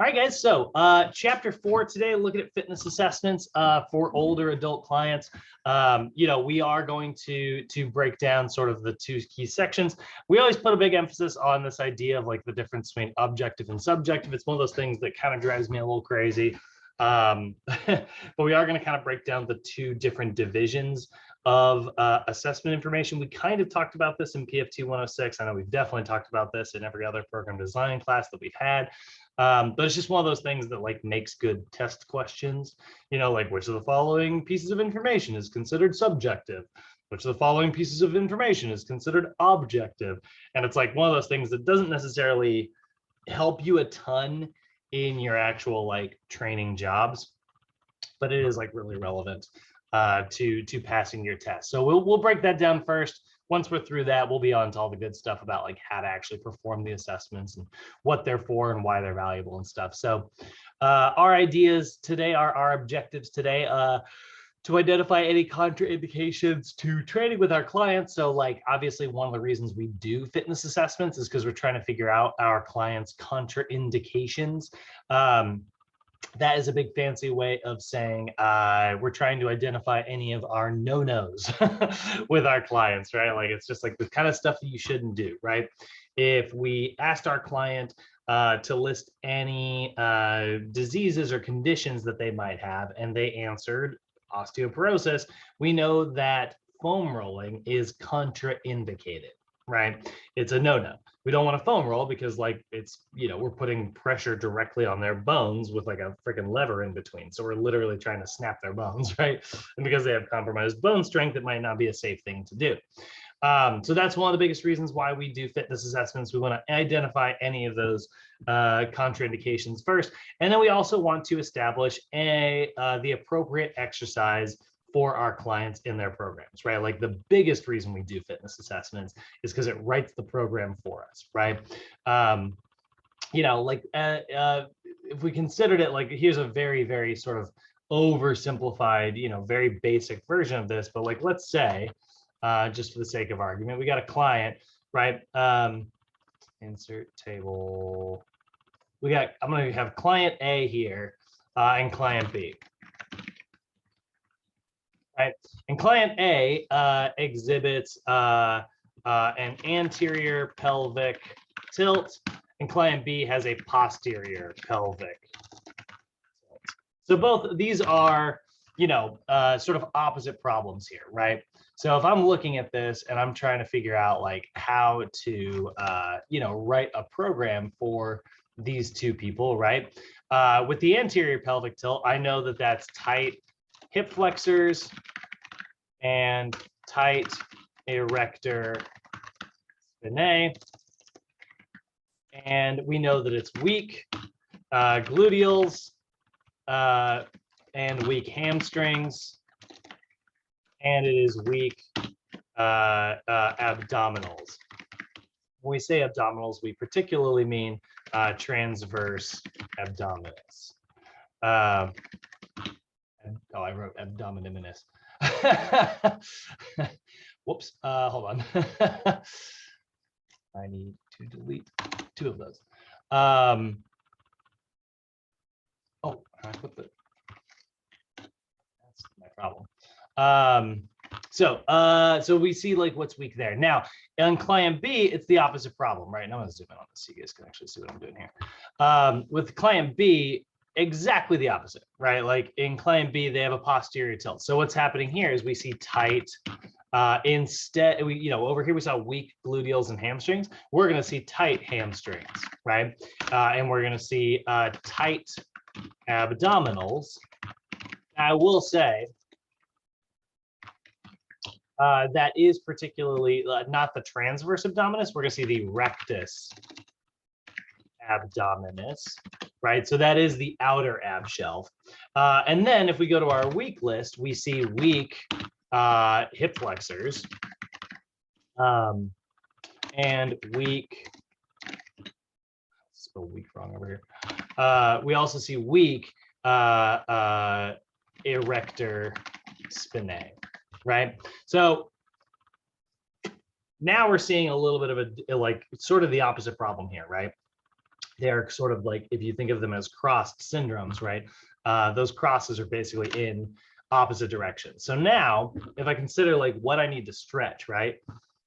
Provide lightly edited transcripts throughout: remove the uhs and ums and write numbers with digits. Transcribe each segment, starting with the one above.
All right, guys. So chapter 4 today, looking at fitness assessments for older adult clients. We are going to break down sort of the two key sections. We always put a big emphasis on this idea of like the difference between objective and subjective. It's one of those things that kind of drives me a little crazy. But we are going to kind of break down the two different divisions of assessment information. We kind of talked about this in PFT 106. I know we've definitely talked about this in every other program design class that we've had. But it's just one of those things that like makes good test questions, like which of the following pieces of information is considered subjective, which of the following pieces of information is considered objective. And it's like one of those things that doesn't necessarily help you a ton in your actual like training jobs, but it is like really relevant to passing your test. So we'll break that down first. Once we're through that, we'll be on to all the good stuff about like how to actually perform the assessments and what they're for and why they're valuable and stuff. So our ideas today, our objectives today, to identify any contraindications to training with our clients. So like obviously one of the reasons we do fitness assessments is because we're trying to figure out our clients' contraindications. That is a big fancy way of saying we're trying to identify any of our no-nos with our clients, right? Like it's just like the kind of stuff that you shouldn't do, right? If we asked our client to list any diseases or conditions that they might have, and they answered osteoporosis, we know that foam rolling is contraindicated, right? It's a no-no. We don't want to foam roll because like it's, we're putting pressure directly on their bones with like a freaking lever in between. So we're literally trying to snap their bones, right? And because they have compromised bone strength, it might not be a safe thing to do. So that's one of the biggest reasons why we do fitness assessments. We want to identify any of those contraindications first. And then we also want to establish the appropriate exercise for our clients in their programs, right? Like the biggest reason we do fitness assessments is because it writes the program for us, right? If we considered it like, here's a very, very sort of oversimplified, very basic version of this, but like, let's say, just for the sake of argument, we got a client, right? Insert table. I'm going to have client A here and client B. Right, and client A exhibits an anterior pelvic tilt, and client B has a posterior pelvic tilt. So both of these are, sort of opposite problems here, right? So if I'm looking at this and I'm trying to figure out like how to, write a program for these two people, right? With the anterior pelvic tilt, I know that that's tight hip flexors and tight erector spinae. And we know that it's weak gluteals and weak hamstrings, and it is weak abdominals. When we say abdominals, we particularly mean transverse abdominis. I wrote abdominimus. Whoops, hold on. I need to delete two of those. I put that's my problem. So we see like what's weak there. Now, on client B, it's the opposite problem, right? Now I'm gonna zoom in on this so you guys can actually see what I'm doing here. With client B, exactly the opposite, right? Like in client B, they have a posterior tilt. So what's happening here is we see tight, instead, over here we saw weak gluteals and hamstrings. We're going to see tight hamstrings, right? And we're going to see tight abdominals. I will say that is particularly not the transverse abdominis. We're going to see the rectus abdominis, right? So that is the outer ab shelf. And then if we go to our weak list, we see weak hip flexors and weak, spell weak wrong over here. We also see weak erector spinae, right? So now we're seeing a little bit of a, like, sort of the opposite problem here, right? they're sort of like, if you think of them as crossed syndromes, right? Those crosses are basically in opposite directions. So now, if I consider like what I need to stretch, right?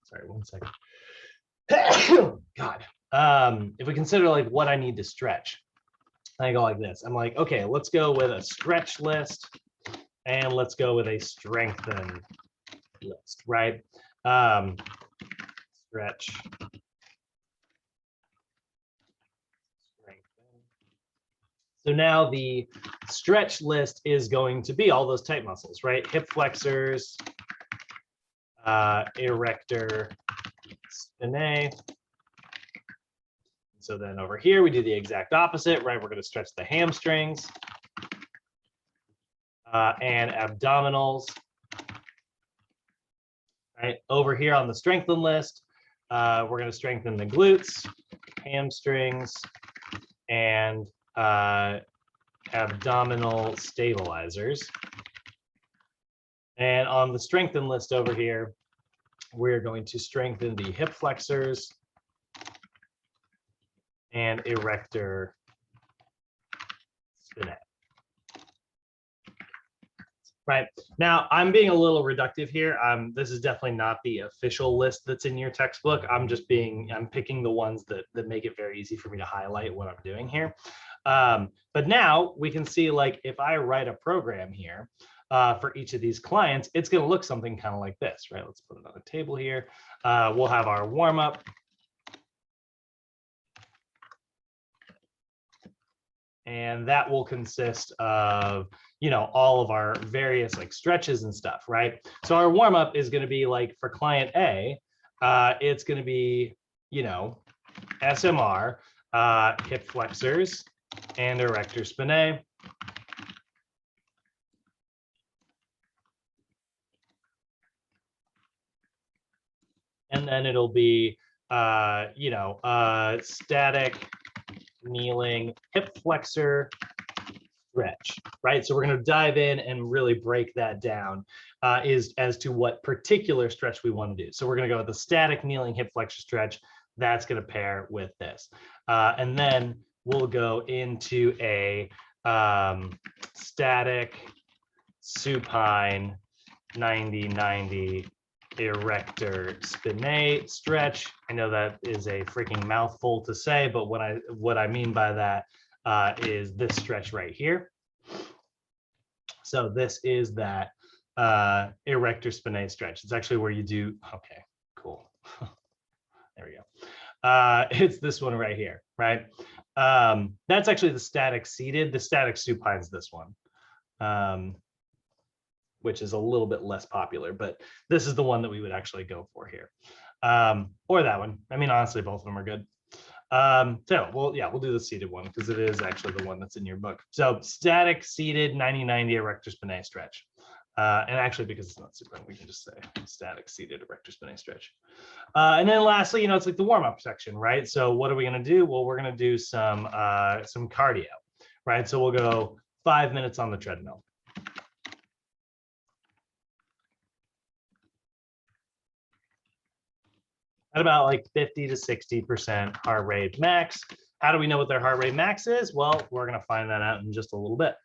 Sorry, 1 second. God. If we consider like what I need to stretch, I go like this. I'm like, okay, let's go with a stretch list, and let's go with a strengthen list, right? Stretch. So now the stretch list is going to be all those tight muscles, right? Hip flexors, erector, spinae. So then over here, we do the exact opposite, right? We're going to stretch the hamstrings and abdominals. Right? Over here on the strengthen list, we're going to strengthen the glutes, hamstrings, and abdominal stabilizers. And on the strengthen list over here, we're going to strengthen the hip flexors and erector spinae. Right now, I'm being a little reductive here. This is definitely not the official list that's in your textbook. I'm picking the ones that make it very easy for me to highlight what I'm doing here. But now we can see, like, if I write a program here for each of these clients, it's going to look something kind of like this, right? Let's put it on a table here. We'll have our warm up. And that will consist of, you know, all of our various like stretches and stuff, right? So our warm up is going to be like for client A, it's going to be, you know, SMR, hip flexors and erector spinae. And then it'll be, you know, static kneeling hip flexor stretch, right? So we're going to dive in and really break that down as to what particular stretch we want to do. So we're going to go with the static kneeling hip flexor stretch. That's going to pair with this. And then we'll go into a static supine 90-90 erector spinae stretch. I know that is a freaking mouthful to say, but what I mean by that is this stretch right here. So this is that erector spinae stretch. It's actually where you do, okay, cool. There we go. It's this one right here, right? That's actually the static seated. The static supine is this one. Which is a little bit less popular, but this is the one that we would actually go for here. Or that one. I mean, honestly, both of them are good. So we'll do the seated one because it is actually the one that's in your book. So static seated 90-90 erector spinae stretch. And actually, because it's not supine, we can just say static seated erector spinae stretch. And then lastly, you know, it's like the warm-up section, right? So what are we going to do? Well, we're going to do some cardio, right? So we'll go 5 minutes on the treadmill. At about like 50 to 60% heart rate max. How do we know what their heart rate max is? Well, we're going to find that out in just a little bit.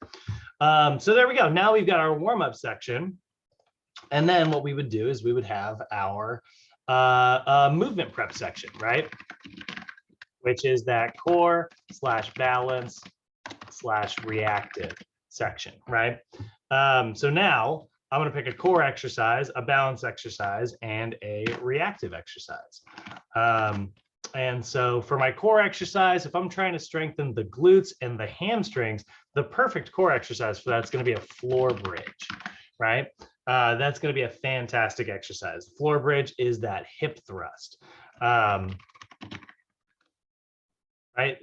So there we go. Now we've got our warm-up section. And then what we would do is we would have our movement prep section, right? Which is that core / balance / reactive section, right? So now I'm going to pick a core exercise, a balance exercise, and a reactive exercise. And so for my core exercise, if I'm trying to strengthen the glutes and the hamstrings, the perfect core exercise for that is going to be a floor bridge, right? That's going to be a fantastic exercise. Floor bridge is that hip thrust. Right,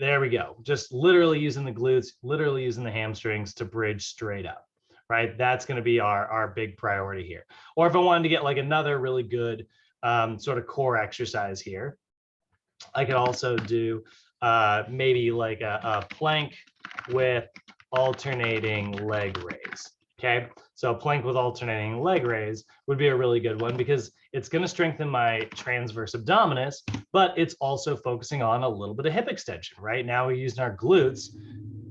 there we go. Just literally using the glutes, literally using the hamstrings to bridge straight up. Right, that's going to be our big priority here. Or if I wanted to get like another really good sort of core exercise here, I could also do maybe like a plank with alternating leg raise, Okay, so plank with alternating leg raise would be a really good one because it's going to strengthen my transverse abdominis, but it's also focusing on a little bit of hip extension. Right now, we're using our glutes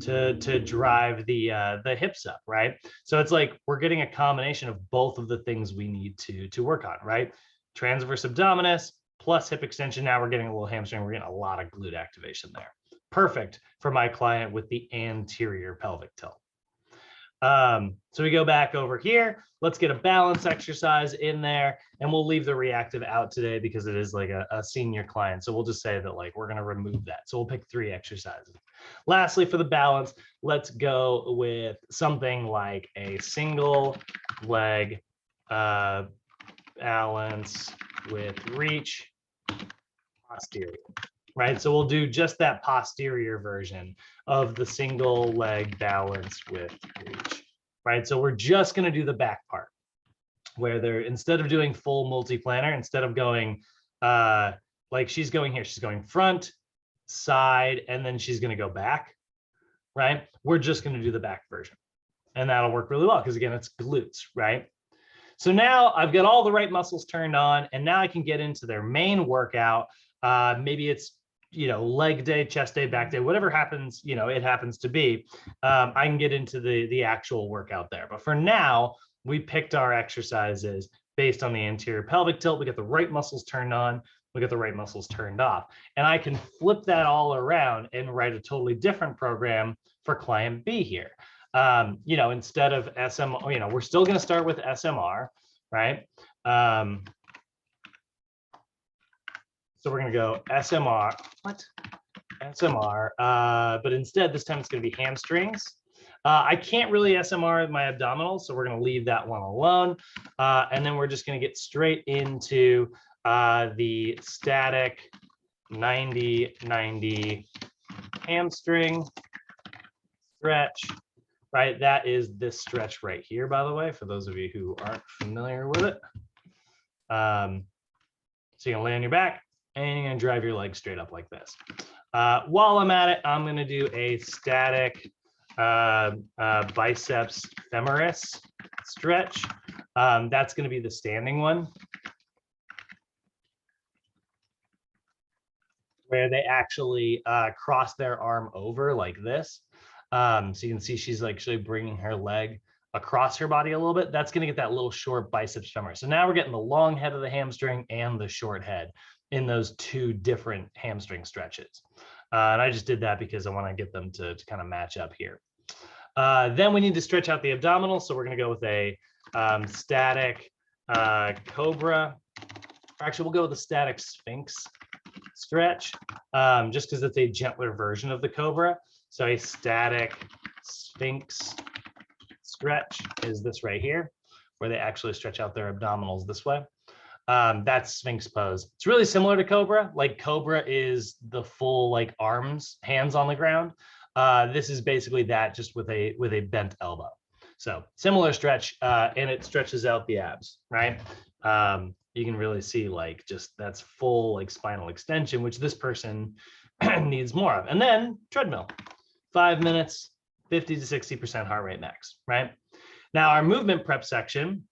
to drive the hips up, right? So it's like we're getting a combination of both of the things we need to work on, right? Transverse abdominis plus hip extension. Now we're getting a little hamstring. We're getting a lot of glute activation there. Perfect for my client with the anterior pelvic tilt. So we go back over here. Let's get a balance exercise in there, and we'll leave the reactive out today because it is like a senior client. So we'll just say that like we're going to remove that. So we'll pick 3 exercises. Lastly, for the balance, let's go with something like a single leg balance with reach posterior. Right, so we'll do just that posterior version of the single leg balance with reach. Right, so we're just going to do the back part where they're, instead of doing full multiplanar, instead of going like she's going here, she's going front, side, and then she's going to go back. Right, we're just going to do the back version, and that'll work really well because again, it's glutes. Right, so now I've got all the right muscles turned on, and now I can get into their main workout. Maybe it's leg day, chest day, back day, whatever happens, it happens to be. I can get into the actual workout there. But for now, we picked our exercises based on the anterior pelvic tilt. We got the right muscles turned on. We got the right muscles turned off. And I can flip that all around and write a totally different program for client B here. Instead of SMR, we're still going to start with SMR, right? So we're going to go SMR, SMR, but instead this time it's going to be hamstrings. I can't really SMR my abdominals, so we're going to leave that one alone. And then we're just going to get straight into the static 90-90 hamstring stretch, right? That is this stretch right here, by the way, for those of you who aren't familiar with it. So you're going to lay on your back, and you're going to drive your legs straight up like this. While I'm at it, I'm going to do a static biceps femoris stretch. That's going to be the standing one, where they actually cross their arm over like this. So you can see she's actually bringing her leg across her body a little bit. That's going to get that little short biceps femoris. So now we're getting the long head of the hamstring and the short head in those 2 different hamstring stretches. And I just did that because I want to get them to kind of match up here. Then we need to stretch out the abdominals. So we're going to go with a static Cobra. Actually, we'll go with a static Sphinx stretch, just because it's a gentler version of the Cobra. So a static Sphinx stretch is this right here, where they actually stretch out their abdominals this way. That's Sphinx pose. It's really similar to Cobra. Like Cobra is the full arms, hands on the ground. This is basically that, just with a bent elbow. So similar stretch, and it stretches out the abs, right? You can really see just that's full spinal extension, which this person needs more of. And then treadmill, 5 minutes, 50 to 60% heart rate max, right? Now our movement prep section,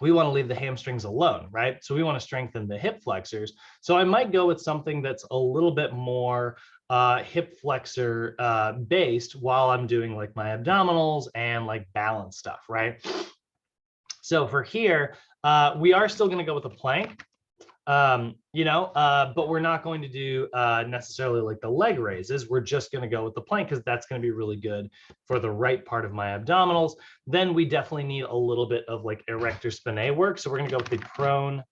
we want to leave the hamstrings alone, right? So we want to strengthen the hip flexors. So I might go with something that's a little bit more hip flexor based while I'm doing my abdominals and balance stuff, right? So for here, we are still going to go with a plank, but we're not going to do necessarily the leg raises. We're just going to go with the plank because that's going to be really good for the right part of my abdominals. Then we definitely need a little bit of Erector Spinae work. So we're going to go with the prone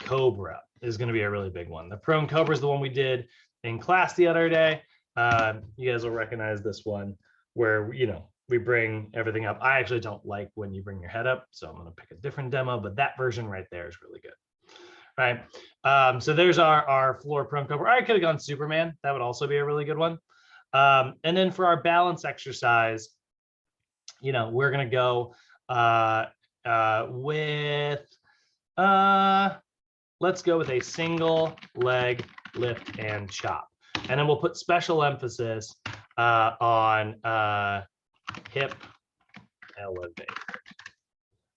Cobra is going to be a really big one. The prone Cobra is the one we did in class the other day. You guys will recognize this one where, we bring everything up. I actually don't like when you bring your head up, so I'm going to pick a different demo, but that version right there is really good. Right. So there's our floor prone Cobra. I could have gone Superman. That would also be a really good one. And then for our balance exercise, we're going to go let's go with a single leg lift and chop. And then we'll put special emphasis on hip elevator.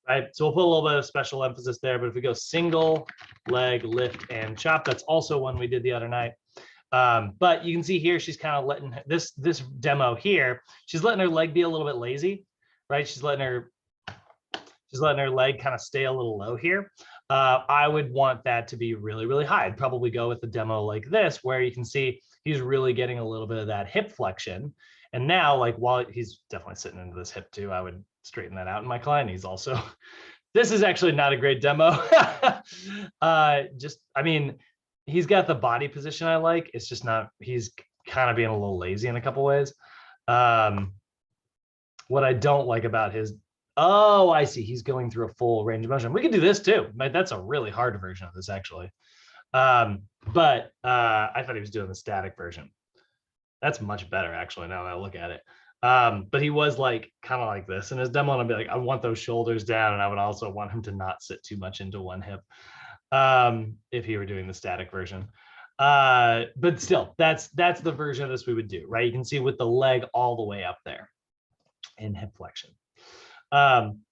Right, so we'll put a little bit of special emphasis there, but if we go single leg lift and chop, that's also one we did the other night. But you can see here, she's kind of letting this demo here, she's letting her leg be a little bit lazy, right? She's letting her leg kind of stay a little low here. I would want that to be really, really high. I'd probably go with a demo like this, where you can see he's really getting a little bit of that hip flexion. And now, like, while he's definitely sitting into this hip too, I would straighten that out in my client. He's also, this is actually not a great demo. I mean, he's got the body position I like. It's just not, he's kind of being a little lazy in a couple ways. What I don't like about his, oh, I see, he's going through a full range of motion. We could do this too. That's a really hard version of this actually. But I thought he was doing the static version. That's much better actually, now that I look at it. But he was like kind of like this, and his demo, I'd be like, I want those shoulders down, and I would also want him to not sit too much into one hip if he were doing the static version. But still, that's the version of this we would do, right? You can see with the leg all the way up there in hip flexion.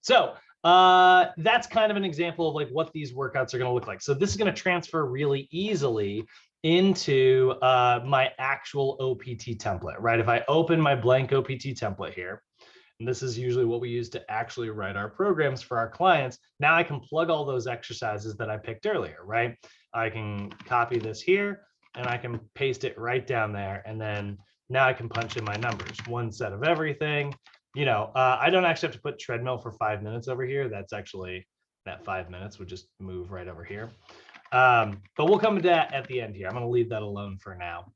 So that's kind of an example of like what these workouts are going to look like. So this is going to transfer really easily into my actual OPT template, right? If I open my blank OPT template here, and this is usually what we use to actually write our programs for our clients, now I can plug all those exercises that I picked earlier, right? I can copy this here and I can paste it right down there. And then now I can punch in my numbers, one set of everything. You know, I don't actually have to put treadmill for 5 minutes over here. That's actually, that 5 minutes would just move right over here. But we'll come to that at the end here. I'm going to leave that alone for now.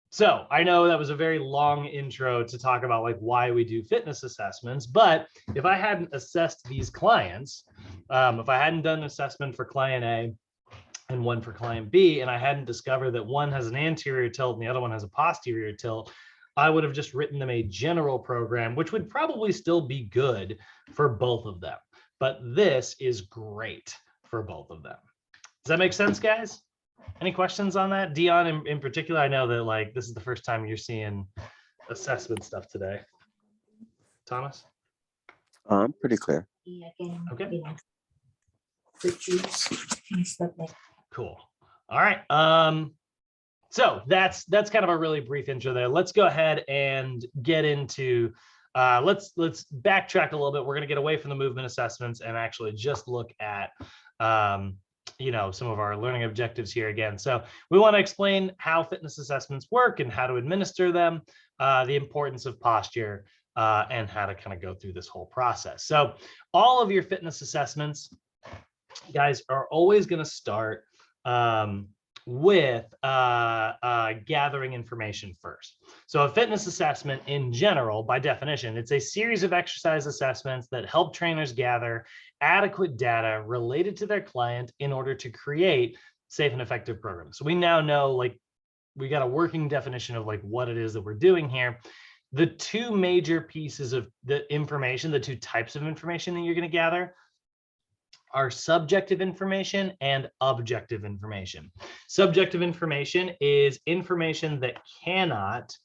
So I know that was a very long intro to talk about like why we do fitness assessments, but if I hadn't assessed these clients, if I hadn't done an assessment for client A and one for client B, and I hadn't discovered that one has an anterior tilt and the other one has a posterior tilt, I would have just written them a general program, which would probably still be good for both of them. But this is great for both of them. Does that make sense, guys? Any questions on that? Dion in particular, I know that like this is the first time you're seeing assessment stuff today. Thomas? I'm pretty clear. Okay. Cool. All right. So that's kind of a really brief intro there. Let's go ahead and get into let's backtrack a little bit. We're going to get away from the movement assessments and actually just look at you know, some of our learning objectives here again. So we want to explain how fitness assessments work and how to administer them, the importance of posture, and how to kind of go through this whole process. So all of your fitness assessments, guys, are always going to start with gathering information first. So a fitness assessment in general, by definition, it's a series of exercise assessments that help trainers gather adequate data related to their client in order to create safe and effective programs. So we now know, like, we got a working definition of like what it is that we're doing here. The two major pieces of the information, the two types of information that you're going to gather are subjective information and objective information. Subjective information is information that cannot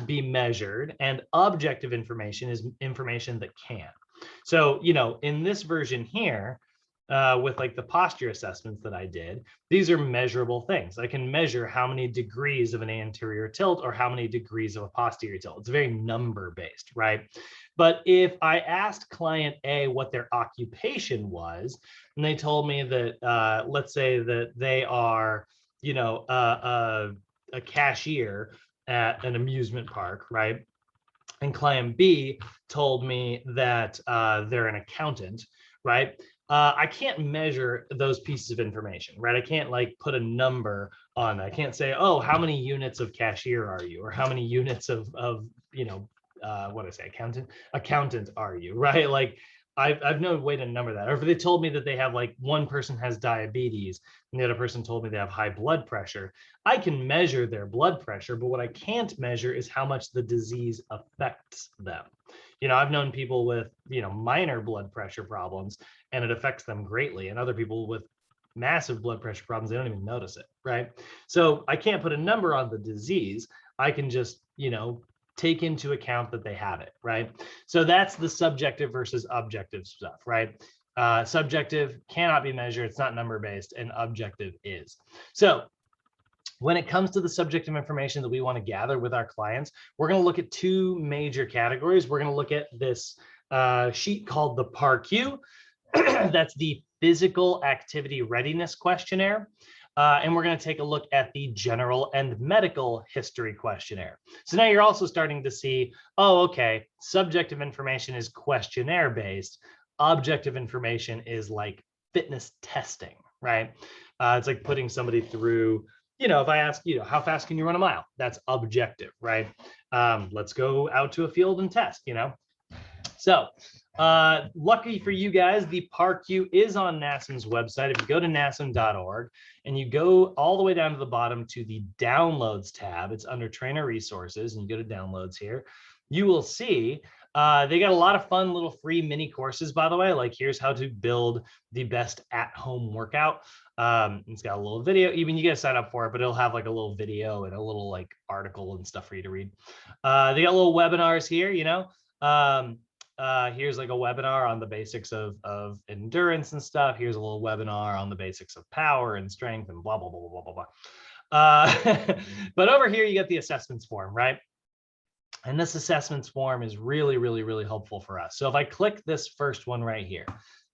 be measured, and objective information is information that can. So, you know, in this version here, with like the posture assessments that I did, these are measurable things. I can measure how many degrees of an anterior tilt or how many degrees of a posterior tilt. It's very number based, right? But if I asked client A what their occupation was, and they told me that, let's say that they are, you know, a cashier at an amusement park, right? And client B told me that they're an accountant, right? I can't measure those pieces of information, right? I can't like put a number on. I can't say, oh, how many units of cashier are you? Or how many units of you know, what did I say, accountant are you, right? Like I've no way to number that. Or if they told me that they have like one person has diabetes and the other person told me they have high blood pressure, I can measure their blood pressure, but what I can't measure is how much the disease affects them. You know, I've known people with, you know, minor blood pressure problems and it affects them greatly, and other people with massive blood pressure problems, they don't even notice it, right? So I can't put a number on the disease. I can just, you know, take into account that they have it, right? So that's the subjective versus objective stuff, right? Subjective cannot be measured, it's not number-based, and objective is. So when it comes to the subjective information that we want to gather with our clients, we're going to look at two major categories. We're going to look at this sheet called the PAR-Q. That's the Physical Activity Readiness Questionnaire. And we're going to take a look at the General and Medical History Questionnaire. So now you're also starting to see, oh, okay, subjective information is questionnaire-based. Objective information is like fitness testing, right? It's like putting somebody through, you know, if I ask you, how fast can you run a mile? That's objective, right? Let's go out to a field and test, you know? So lucky for you guys, the PAR-Q is on NASM's website. If you go to nasm.org and you go all the way down to the bottom to the downloads tab, it's under trainer resources, and you go to downloads here, you will see they got a lot of fun little free mini courses, by the way, like here's how to build the best at-home workout. It's got a little video, even you got to sign up for it, but it'll have like a little video and a little like article and stuff for you to read. They got little webinars here, you know. Here's like a webinar on the basics of endurance and stuff. Here's a little webinar on the basics of power and strength and blah, blah, blah, blah, blah, blah. But over here, you get the assessments form, right? And this assessments form is really, really, really helpful for us. So if I click this first one right here,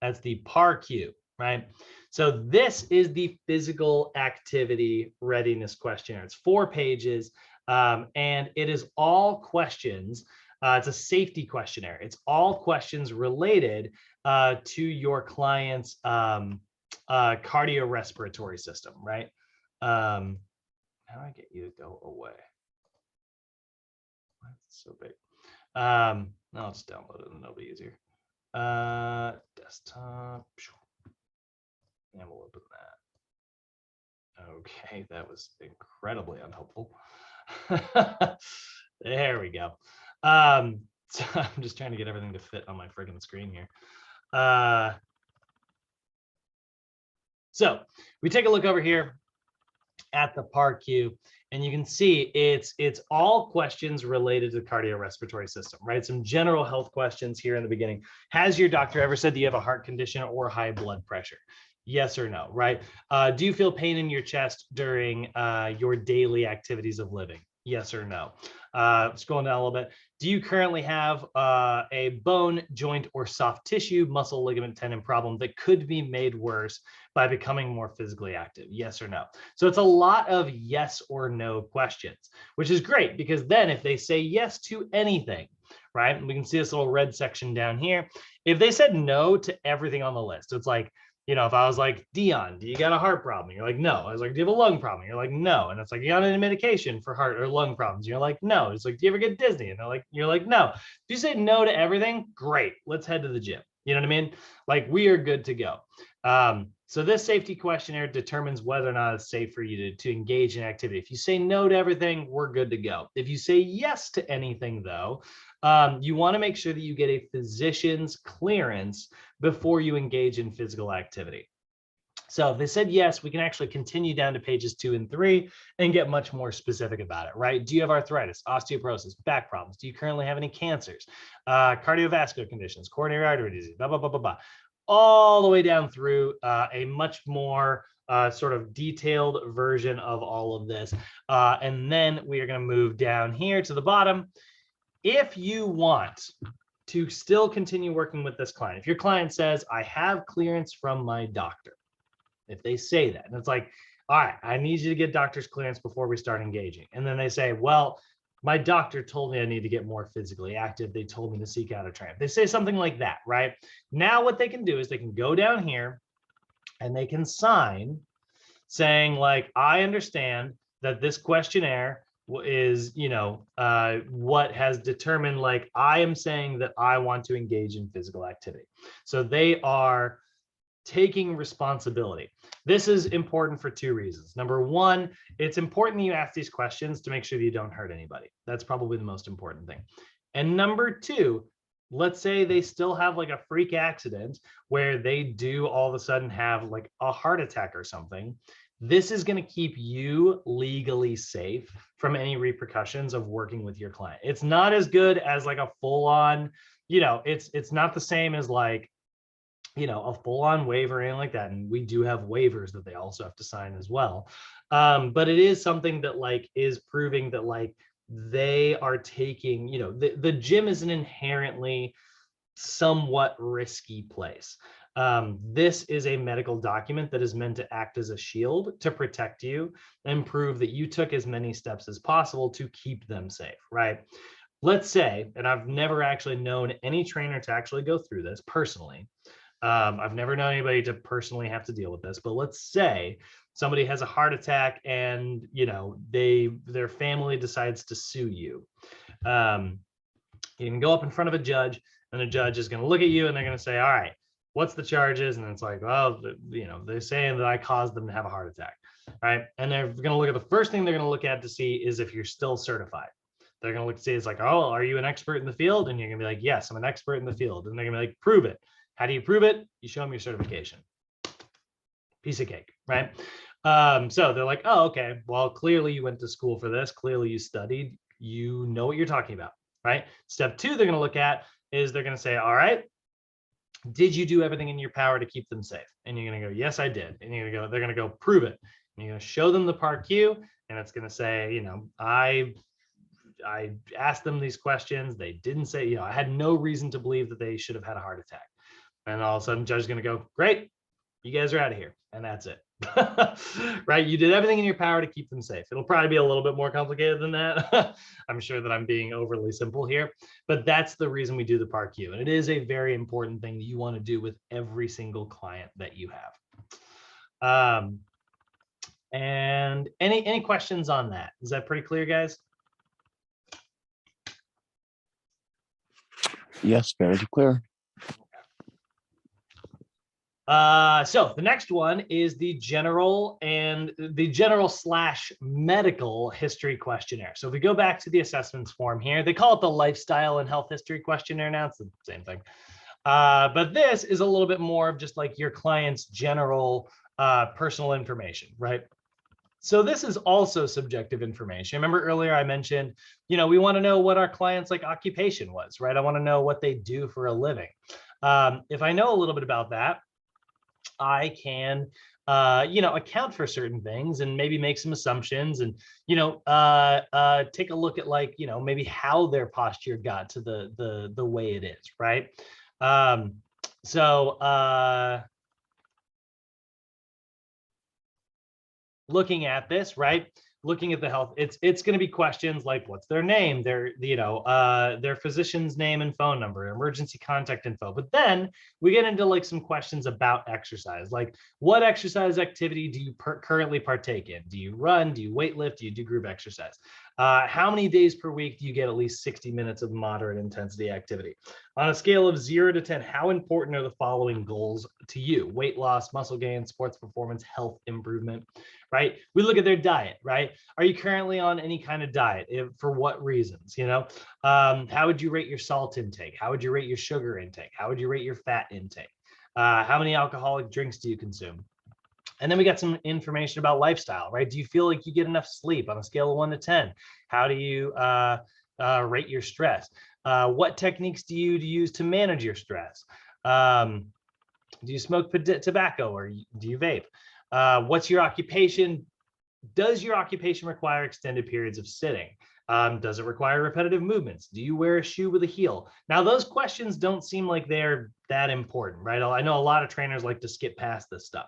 that's the PAR-Q, right? So this is the Physical Activity Readiness Questionnaire. It's 4 pages, and it is all questions. It's a safety questionnaire. It's all questions related to your client's cardiorespiratory system, right? How do I get you to go away? That's so big. No, I'll just download it and it'll be easier. Desktop. And we'll open that. Okay, that was incredibly unhelpful. There we go. So I'm just trying to get everything to fit on my friggin' screen here. So we take a look over here at the PAR-Q, and you can see it's all questions related to the cardiorespiratory system, right? Some general health questions here in the beginning. Has your doctor ever said that you have a heart condition or high blood pressure? Yes or no, right? Do you feel pain in your chest during your daily activities of living? Yes or no? Scrolling down a little bit. Do you currently have a bone, joint, or soft tissue, muscle, ligament, tendon problem that could be made worse by becoming more physically active? Yes or no? So it's a lot of yes or no questions, which is great because then if they say yes to anything, right? We can see this little red section down here. If they said no to everything on the list, it's like, you know, if I was like, Dion, do you got a heart problem? You're like, no. I was like, do you have a lung problem? You're like, no. And it's like, you on any medication for heart or lung problems? You're like, no. It's like, do you ever get dizzy? And they're like, you're like, no. If you say no to everything, great. Let's head to the gym. You know what I mean? Like, we are good to go. So this safety questionnaire determines whether or not it's safe for you to engage in activity. If you say no to everything, we're good to go. If you say yes to anything, though, you want to make sure that you get a physician's clearance before you engage in physical activity. So if they said yes, we can actually continue down to pages 2 and 3 and get much more specific about it, right? Do you have arthritis, osteoporosis, back problems? Do you currently have any cancers, cardiovascular conditions, coronary artery disease, blah, blah, blah, blah, blah. All the way down through a much more sort of detailed version of all of this. And then we are going to move down here to the bottom. If you want to still continue working with this client, if your client says, I have clearance from my doctor, if they say that, and it's like, all right, I need you to get doctor's clearance before we start engaging. And then they say, well, my doctor told me I need to get more physically active. They told me to seek out a trainer. They say something like that, right? Now what they can do is they can go down here and they can sign saying like, I understand that this questionnaire is, you know, what has determined, like, I am saying that I want to engage in physical activity. So they are taking responsibility. This is important for 2 reasons. Number one, it's important that you ask these questions to make sure that you don't hurt anybody. That's probably the most important thing. And number 2, let's say they still have like a freak accident where they do all of a sudden have like a heart attack or something. This is going to keep you legally safe from any repercussions of working with your client. It's not as good as like a full-on, it's not the same as like, a full-on waiver or anything like that. And we do have waivers that they also have to sign as well. But it is something that like is proving that like they are taking, the gym is an inherently somewhat risky place. This is a medical document that is meant to act as a shield to protect you and prove that you took as many steps as possible to keep them safe, right? Let's say, and I've never actually known any trainer to actually go through this personally. I've never known anybody to personally have to deal with this, but let's say somebody has a heart attack and, their family decides to sue you. You can go up in front of a judge and the judge is going to look at you and they're going to say, all right, what's the charges? And it's like, well, they're saying that I caused them to have a heart attack, right? And they're going to look at the first thing they're going to look at to see is if you're still certified. They're going to look to see, it's like, oh, are you an expert in the field? And you're going to be like, yes, I'm an expert in the field. And they're going to be like, prove it. How do you prove it? You show them your certification. Piece of cake, right? So they're like, oh, okay, well, clearly you went to school for this. Clearly you studied. You know what you're talking about, right? Step two, they're going to look at is they're going to say, all right, did you do everything in your power to keep them safe? And you're going to go, yes, I did. And you're going to go, they're going to go prove it. And you're going to show them the PAR Q, and it's going to say, I asked them these questions. They didn't say, I had no reason to believe that they should have had a heart attack. And all of a sudden, the judge is going to go, great, you guys are out of here. And that's it. Right? You did everything in your power to keep them safe. It'll probably be a little bit more complicated than that. I'm sure that I'm being overly simple here, but that's the reason we do the PAR Q. And it is a very important thing that you want to do with every single client that you have. And any questions on that? Is that pretty clear, guys? Yes, very clear. So the next one is the general / medical history questionnaire. So if we go back to the assessments form here, they call it the lifestyle and health history questionnaire now. It's the same thing. But this is a little bit more of just like your client's general personal information, right? So this is also subjective information. Remember earlier I mentioned, we want to know what our client's like occupation was, right? I want to know what they do for a living. If I know a little bit about that, I can, account for certain things and maybe make some assumptions and, take a look at like, maybe how their posture got to the way it is, right? Looking at this, right? Looking at the health, it's going to be questions like what's their name, their physician's name and phone number, emergency contact info. But then we get into like some questions about exercise, like what exercise activity do you currently partake in? Do you run? Do you weight lift? Do you do group exercise? How many days per week do you get at least 60 minutes of moderate intensity activity? On a scale of 0 to 10, how important are the following goals to you? Weight loss, muscle gain, sports performance, health improvement, right? We look at their diet, right? Are you currently on any kind of diet? For what reasons? How would you rate your salt intake? How would you rate your sugar intake? How would you rate your fat intake? How many alcoholic drinks do you consume? And then we got some information about lifestyle, right? Do you feel like you get enough sleep on a scale of 1 to 10? How do you rate your stress? What techniques do you use to manage your stress? Do you smoke tobacco or do you vape? What's your occupation? Does your occupation require extended periods of sitting? Does it require repetitive movements? Do you wear a shoe with a heel? Now, those questions don't seem like they're that important, right? I know a lot of trainers like to skip past this stuff.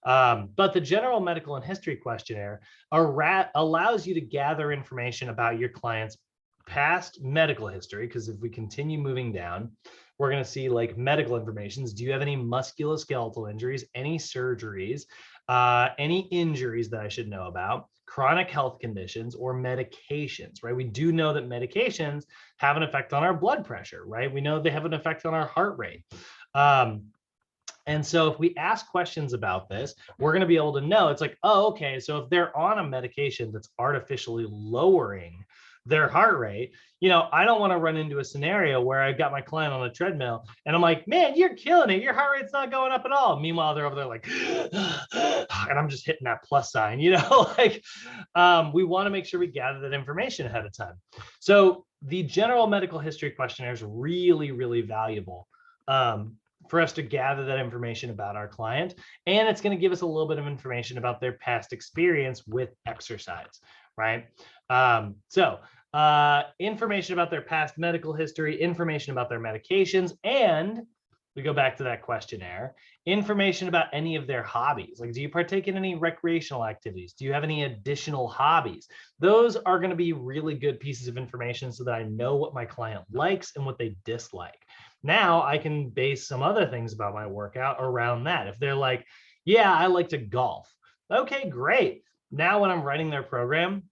But the general medical and history questionnaire allows you to gather information about your client's past medical history, because if we continue moving down, we're going to see like medical information. Do you have any musculoskeletal injuries, any surgeries, any injuries that I should know about, chronic health conditions or medications, right? We do know that medications have an effect on our blood pressure, right? We know they have an effect on our heart rate. And so if we ask questions about this, we're going to be able to know, it's like, oh, okay, so if they're on a medication that's artificially lowering their heart rate, I don't want to run into a scenario where I've got my client on a treadmill and I'm like, man, you're killing it. Your heart rate's not going up at all. Meanwhile, they're over there like, and I'm just hitting that plus sign, like we want to make sure we gather that information ahead of time. So the general medical history questionnaire is really, really valuable for us to gather that information about our client. And it's going to give us a little bit of information about their past experience with exercise, right? Information about their past medical history, information about their medications, and we go back to that questionnaire, information about any of their hobbies. Like, do you partake in any recreational activities? Do you have any additional hobbies? Those are going to be really good pieces of information so that I know what my client likes and what they dislike. Now I can base some other things about my workout around that. If they're like, yeah, I like to golf. Okay, great. Now when I'm writing their program,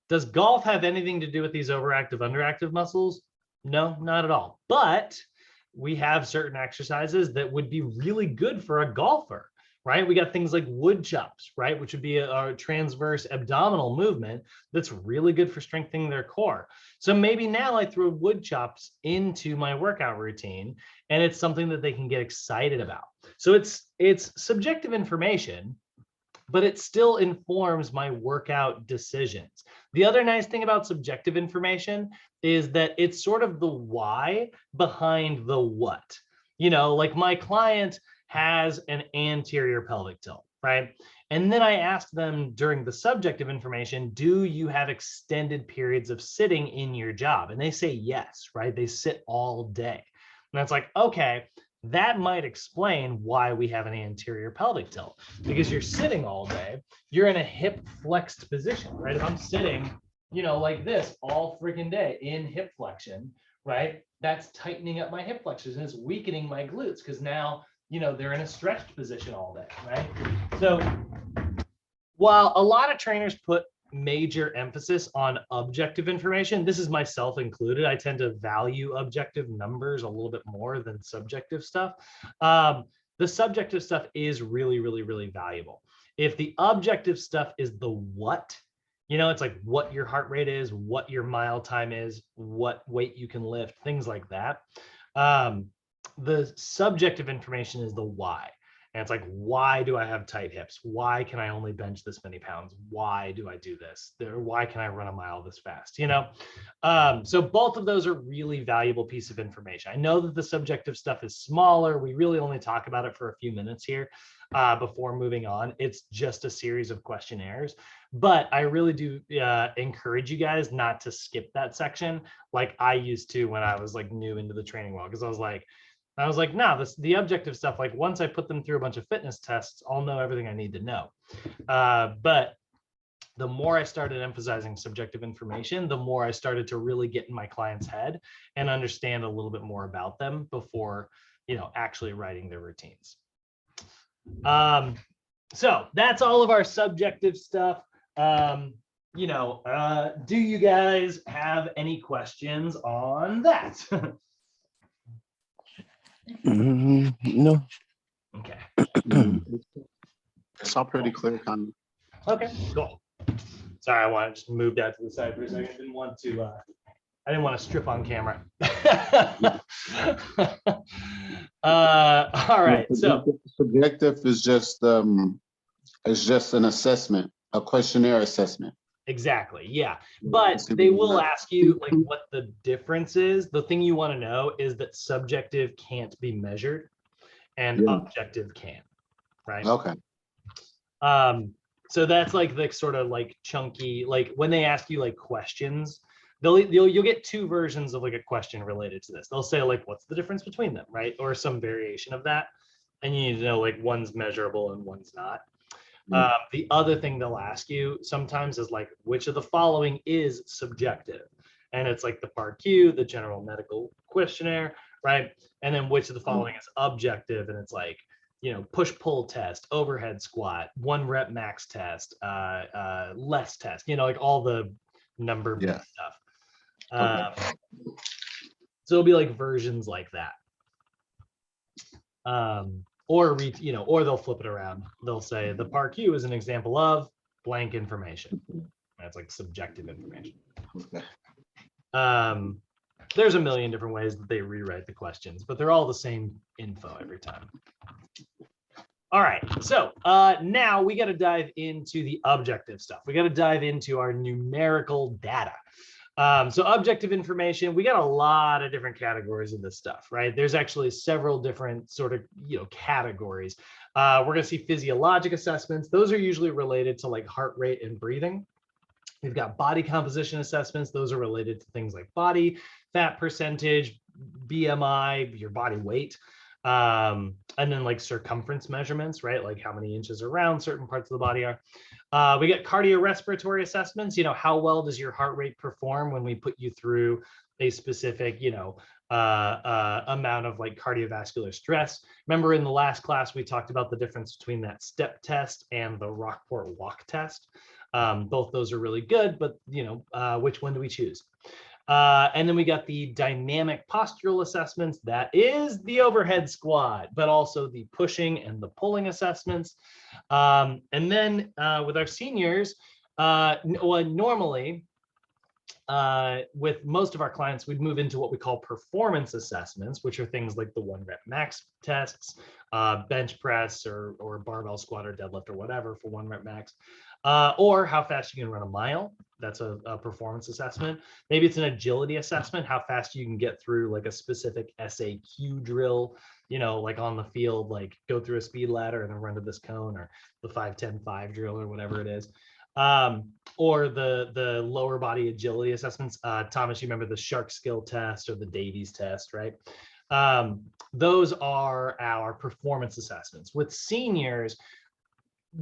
does golf have anything to do with these overactive, underactive muscles? No, not at all. But we have certain exercises that would be really good for a golfer, right? We got things like wood chops, right? Which would be a transverse abdominal movement that's really good for strengthening their core. So maybe now I throw wood chops into my workout routine and it's something that they can get excited about. So it's subjective information, but it still informs my workout decisions. The other nice thing about subjective information is that it's sort of the why behind the what. Like my client has an anterior pelvic tilt, right? And then I asked them during the subjective information, do you have extended periods of sitting in your job? And they say yes, right? They sit all day. And that's like, okay, that might explain why we have an anterior pelvic tilt, because you're sitting all day, you're in a hip flexed position, right? If I'm sitting, like this all freaking day in hip flexion, right? That's tightening up my hip flexors and it's weakening my glutes because now, they're in a stretched position all day, right? So while a lot of trainers put major emphasis on objective information, this is myself included, I tend to value objective numbers a little bit more than subjective stuff. The subjective stuff is really, really, really valuable. If the objective stuff is the what, it's like what your heart rate is, what your mile time is, what weight you can lift, things like that. The subjective information is the why. And it's like, why do I have tight hips? Why can I only bench this many pounds? Why do I do this? Why can I run a mile this fast? So both of those are really valuable piece of information. I know that the subjective stuff is smaller. We really only talk about it for a few minutes here before moving on. It's just a series of questionnaires, but I really do encourage you guys not to skip that section like I used to when I was like new into the training world, because I was like, nah, the objective stuff, like once I put them through a bunch of fitness tests, I'll know everything I need to know. But the more I started emphasizing subjective information, the more I started to really get in my client's head and understand a little bit more about them before, actually writing their routines. So that's all of our subjective stuff. Do you guys have any questions on that? No. Okay. It's all pretty clear, kind of. Okay, cool. Sorry, I want to just move that to the side for a second. I didn't want to strip on camera. All right. So Subjective is just an assessment, a questionnaire assessment. Exactly. Yeah. But they will ask you like what the difference is. The thing you want to know is that subjective can't be measured and objective can, right? Okay. So that's like the sort of like chunky, like when they ask you like questions, you'll get two versions of like a question related to this. They'll say like, what's the difference between them, right? Or some variation of that. And you need to know like one's measurable and one's not. The other thing they'll ask you sometimes is like, which of the following is subjective? And it's like the Part Q, the general medical questionnaire, right? And then which of the following is objective? And it's like, push-pull test, overhead squat, 1 rep max test, less test, like all the number stuff. So it'll be like versions like that. Or they'll flip it around. They'll say the Part Q is an example of blank information. That's like subjective information. Okay. There's a million different ways that they rewrite the questions, but they're all the same info every time. All right, so now we got to dive into the objective stuff. We got to dive into our numerical data. So objective information, we got a lot of different categories of this stuff, right? There's actually several different sort of, categories. We're going to see physiologic assessments. Those are usually related to like heart rate and breathing. We've got body composition assessments. Those are related to things like body fat percentage, BMI, your body weight. And then like circumference measurements, right? Like how many inches around certain parts of the body are. We get cardiorespiratory assessments. How well does your heart rate perform when we put you through a specific, amount of like cardiovascular stress. Remember in the last class, we talked about the difference between that step test and the Rockport walk test. Both those are really good, but which one do we choose? And then we got the dynamic postural assessments. That is the overhead squat, but also the pushing and the pulling assessments. And then with our seniors, normally with most of our clients, we'd move into what we call performance assessments, which are things like the 1 rep max tests, bench press or barbell squat or deadlift or whatever for 1 rep max, or how fast you can run a mile. That's a performance assessment. Maybe it's an agility assessment, how fast you can get through like a specific SAQ drill, like on the field, like go through a speed ladder and then run to this cone, or the 5-10-5 drill or whatever it is. Or the lower body agility assessments. Thomas, you remember the shark skill test or the Davies test, right? Those are our performance assessments. With seniors,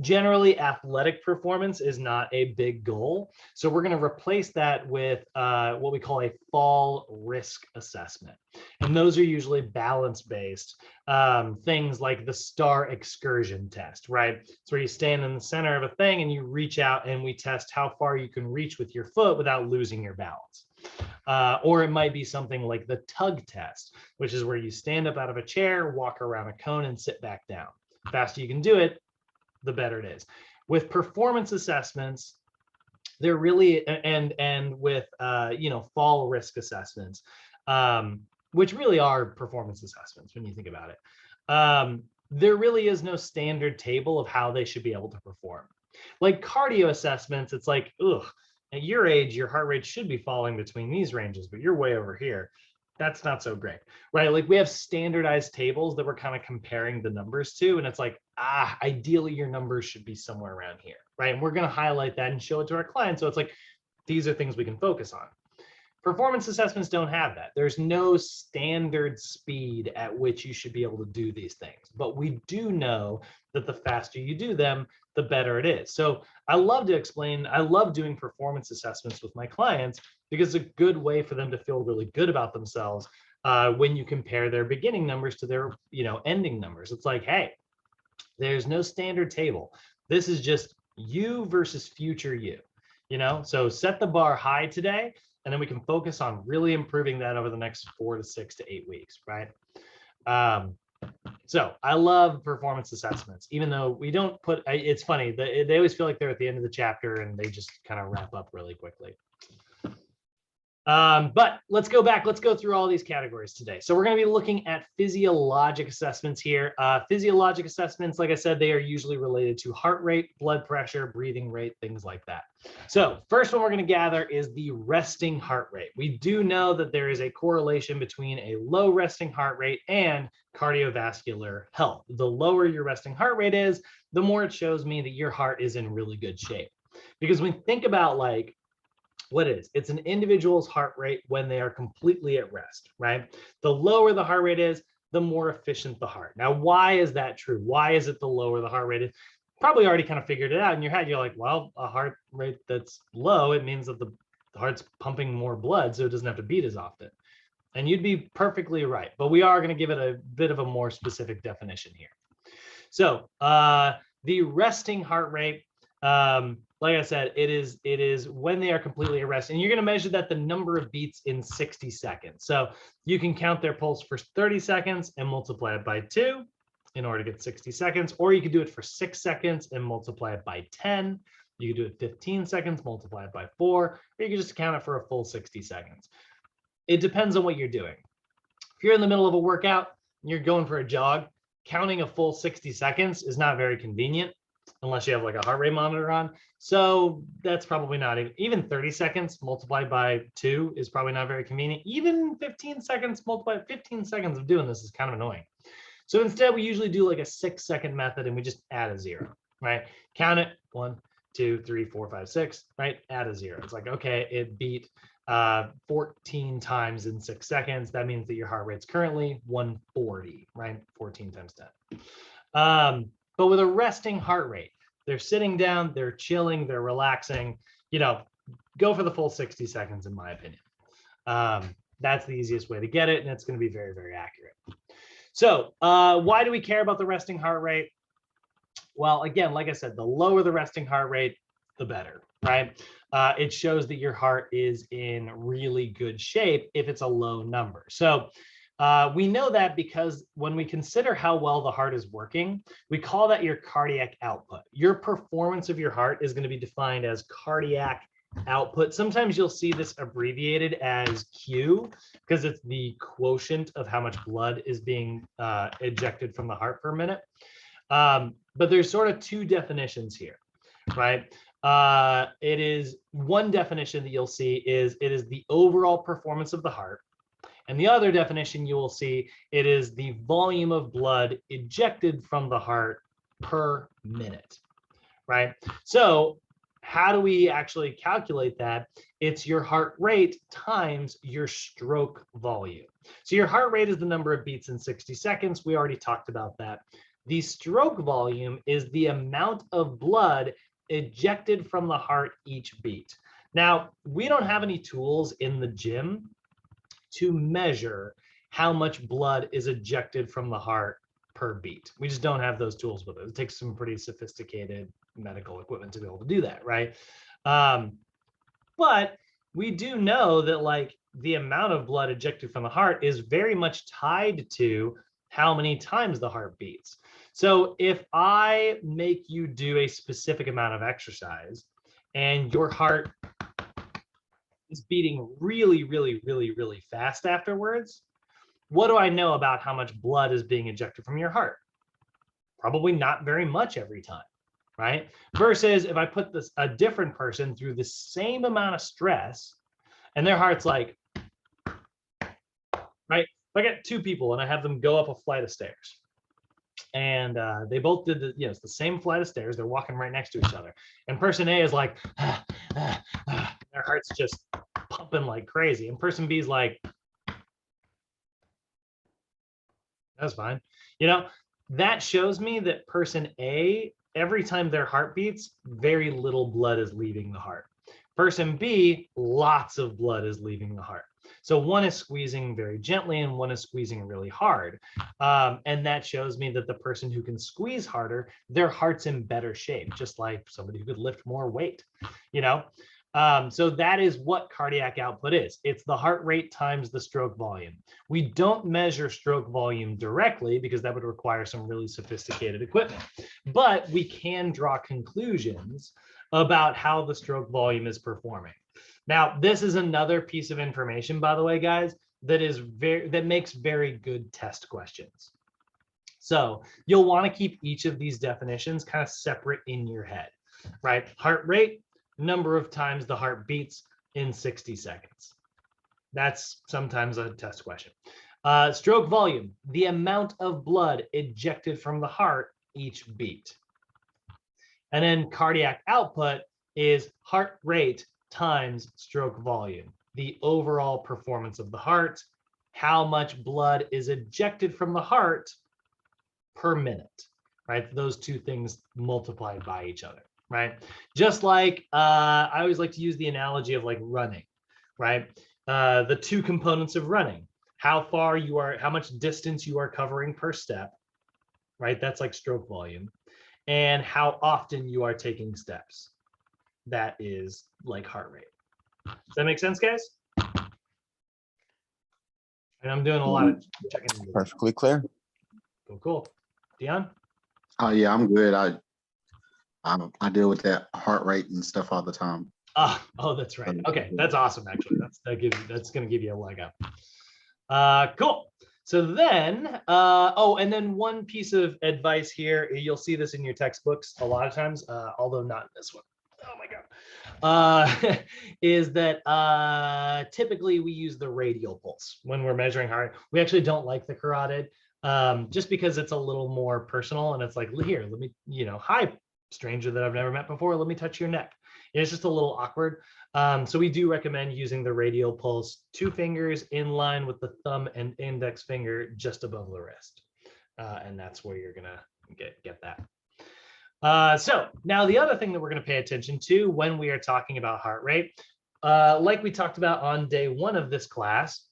generally athletic performance is not a big goal. So we're going to replace that with what we call a fall risk assessment. And those are usually balance-based, things like the STAR excursion test, right? It's where you stand in the center of a thing and you reach out and we test how far you can reach with your foot without losing your balance. Or it might be something like the Tug Test, which is where you stand up out of a chair, walk around a cone and sit back down. The faster you can do it, the better it is. With performance assessments, they're really, and with fall risk assessments, which really are performance assessments when you think about it. There really is no standard table of how they should be able to perform. Like cardio assessments, it's like, at your age, your heart rate should be falling between these ranges, but you're way over here. That's not so great, right? Like we have standardized tables that we're kind of comparing the numbers to, and it's like, ideally your numbers should be somewhere around here, right? And we're going to highlight that and show it to our clients. So it's like, these are things we can focus on. Performance assessments don't have that. There's no standard speed at which you should be able to do these things, but we do know that the faster you do them, the better it is. So I love doing performance assessments with my clients because it's a good way for them to feel really good about themselves when you compare their beginning numbers to their ending numbers. It's like, hey, there's no standard table. This is just you versus future you, so set the bar high today, and then we can focus on really improving that over the next 4 to 6 to 8 weeks, right? So I love performance assessments, even though we don't put, it's funny, they always feel like they're at the end of the chapter and they just kind of wrap up really quickly. But let's go back. Let's go through all these categories today. So we're going to be looking at physiologic assessments here. Physiologic assessments, like I said, they are usually related to heart rate, blood pressure, breathing rate, things like that. So first one we're going to gather is the resting heart rate. We do know that there is a correlation between a low resting heart rate and cardiovascular health. The lower your resting heart rate is, the more it shows me that your heart is in really good shape. Because when we think about like, what it is, it's an individual's heart rate when they are completely at rest, right? The lower the heart rate is, the more efficient the heart. Now, why is that true? Why is it the lower the heart rate is? Probably already kind of figured it out in your head. You're like, well, a heart rate that's low, it means that the heart's pumping more blood, so it doesn't have to beat as often. And you'd be perfectly right, but we are going to give it a bit of a more specific definition here. So the resting heart rate, like I said, it is when they are completely at rest, and you're going to measure that the number of beats in 60 seconds. So you can count their pulse for 30 seconds and multiply it by 2 in order to get 60 seconds, or you could do it for 6 seconds and multiply it by 10. You could do it 15 seconds, multiply it by 4, or you could just count it for a full 60 seconds. It depends on what you're doing. If you're in the middle of a workout and you're going for a jog, counting a full 60 seconds is not very convenient unless you have like a heart rate monitor on. So that's probably not even 30 seconds multiplied by 2 is probably not very convenient. Even 15 seconds multiplied 15 seconds of doing this is kind of annoying. So instead, we usually do like a 6-second method and we just add a 0, right? Count it 1, 2, 3, 4, 5, 6, right? Add a 0. It's like, okay, it beat 14 times in 6 seconds. That means that your heart rate's currently 140, right? 14 times 10. But with a resting heart rate, they're sitting down, they're chilling, they're relaxing, go for the full 60 seconds, in my opinion. That's the easiest way to get it, and it's going to be very, very accurate. So why do we care about the resting heart rate? Well, again, like I said, the lower the resting heart rate, the better, right? It shows that your heart is in really good shape if it's a low number. So we know that because when we consider how well the heart is working, we call that your cardiac output. Your performance of your heart is going to be defined as cardiac output. Sometimes you'll see this abbreviated as Q because it's the quotient of how much blood is being ejected from the heart per minute. But there's sort of 2 definitions here, right? It is one definition that you'll see is it is the overall performance of the heart. And the other definition you will see, it is the volume of blood ejected from the heart per minute, right? So how do we actually calculate that? It's your heart rate times your stroke volume. So your heart rate is the number of beats in 60 seconds. We already talked about that. The stroke volume is the amount of blood ejected from the heart each beat. Now, we don't have any tools in the gym to measure how much blood is ejected from the heart per beat. We just don't have those tools with it. It takes some pretty sophisticated medical equipment to be able to do that, right? But we do know that like the amount of blood ejected from the heart is very much tied to how many times the heart beats. So if I make you do a specific amount of exercise and your heart is beating really, really, really, really fast afterwards, what do I know about how much blood is being ejected from your heart? Probably not very much every time, right? Versus if I put a different person through the same amount of stress and their heart's like, right? If I get 2 people and I have them go up a flight of stairs and they both did it's the same flight of stairs, they're walking right next to each other. And person A is like, their heart's just pumping like crazy. And person B is like, that's fine. That shows me that person A, every time their heart beats, very little blood is leaving the heart. Person B, lots of blood is leaving the heart. So one is squeezing very gently and one is squeezing really hard. And that shows me that the person who can squeeze harder, their heart's in better shape, just like somebody who could lift more weight, So that is what cardiac output is. It's the heart rate times the stroke volume. We don't measure stroke volume directly because that would require some really sophisticated equipment, but we can draw conclusions about how the stroke volume is performing. Now, this is another piece of information, by the way, guys, that makes very good test questions. So you'll want to keep each of these definitions kind of separate in your head, right? Heart rate, number of times the heart beats in 60 seconds. That's sometimes a test question. Stroke volume, the amount of blood ejected from the heart each beat. And then cardiac output is heart rate times stroke volume, the overall performance of the heart, how much blood is ejected from the heart per minute, right? Those 2 things multiplied by each other, right? Just like I always like to use the analogy of like running, right? The 2 components of running, how much distance you are covering per step, right? That's like stroke volume, and how often you are taking steps. That is like heart rate. Does that make sense, guys? And I'm doing a lot of checking. Perfectly clear. Cool. Dion? Yeah, I'm good. I deal with that heart rate and stuff all the time. Oh, that's right. Okay, that's awesome. Actually, that's going to give you a leg up. Cool. So then, and then one piece of advice here, you'll see this in your textbooks a lot of times, although not in this one. Oh my God. Is that typically we use the radial pulse when we're measuring heart. We actually don't like the carotid, just because it's a little more personal, and it's like, here, let me, hi, stranger that I've never met before, let me touch your neck. It's just a little awkward. So we do recommend using the radial pulse, 2 fingers in line with the thumb and index finger just above the wrist. And that's where you're gonna get that. So now the other thing that we're gonna pay attention to when we are talking about heart rate, like we talked about on day 1 of this class,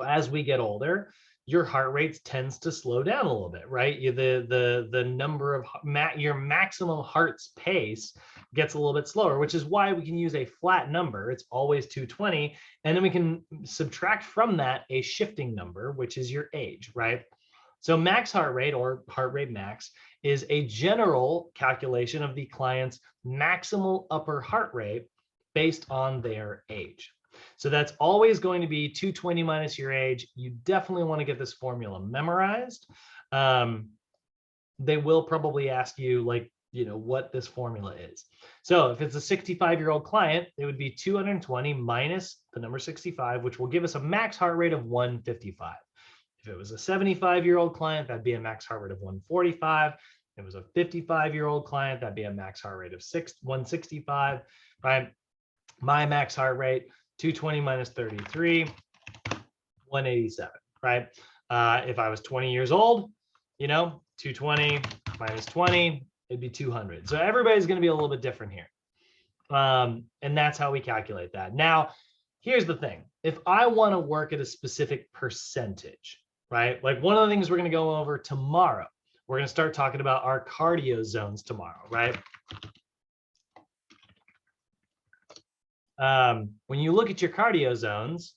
as we get older, your heart rate tends to slow down a little bit, right? The number of your maximum heart's pace gets a little bit slower, which is why we can use a flat number. It's always 220. And then we can subtract from that a shifting number, which is your age, right? So max heart rate, or heart rate max, is a general calculation of the client's maximal upper heart rate based on their age. So that's always going to be 220 minus your age. You definitely want to get this formula memorized. They will probably ask you, like, what this formula is. So if it's a 65-year-old client, it would be 220 minus the number 65, which will give us a max heart rate of 155. If it was a 75-year-old client, that'd be a max heart rate of 145. If it was a 55-year-old client, that'd be a max heart rate of 165, right? My max heart rate, 220 minus 33, 187, right? If I was 20 years old, 220 minus 20, it'd be 200. So everybody's going to be a little bit different here. And that's how we calculate that. Now, here's the thing. If I want to work at a specific percentage, right? Like one of the things we're going to go over tomorrow, we're going to start talking about our cardio zones tomorrow, right? When you look at your cardio zones,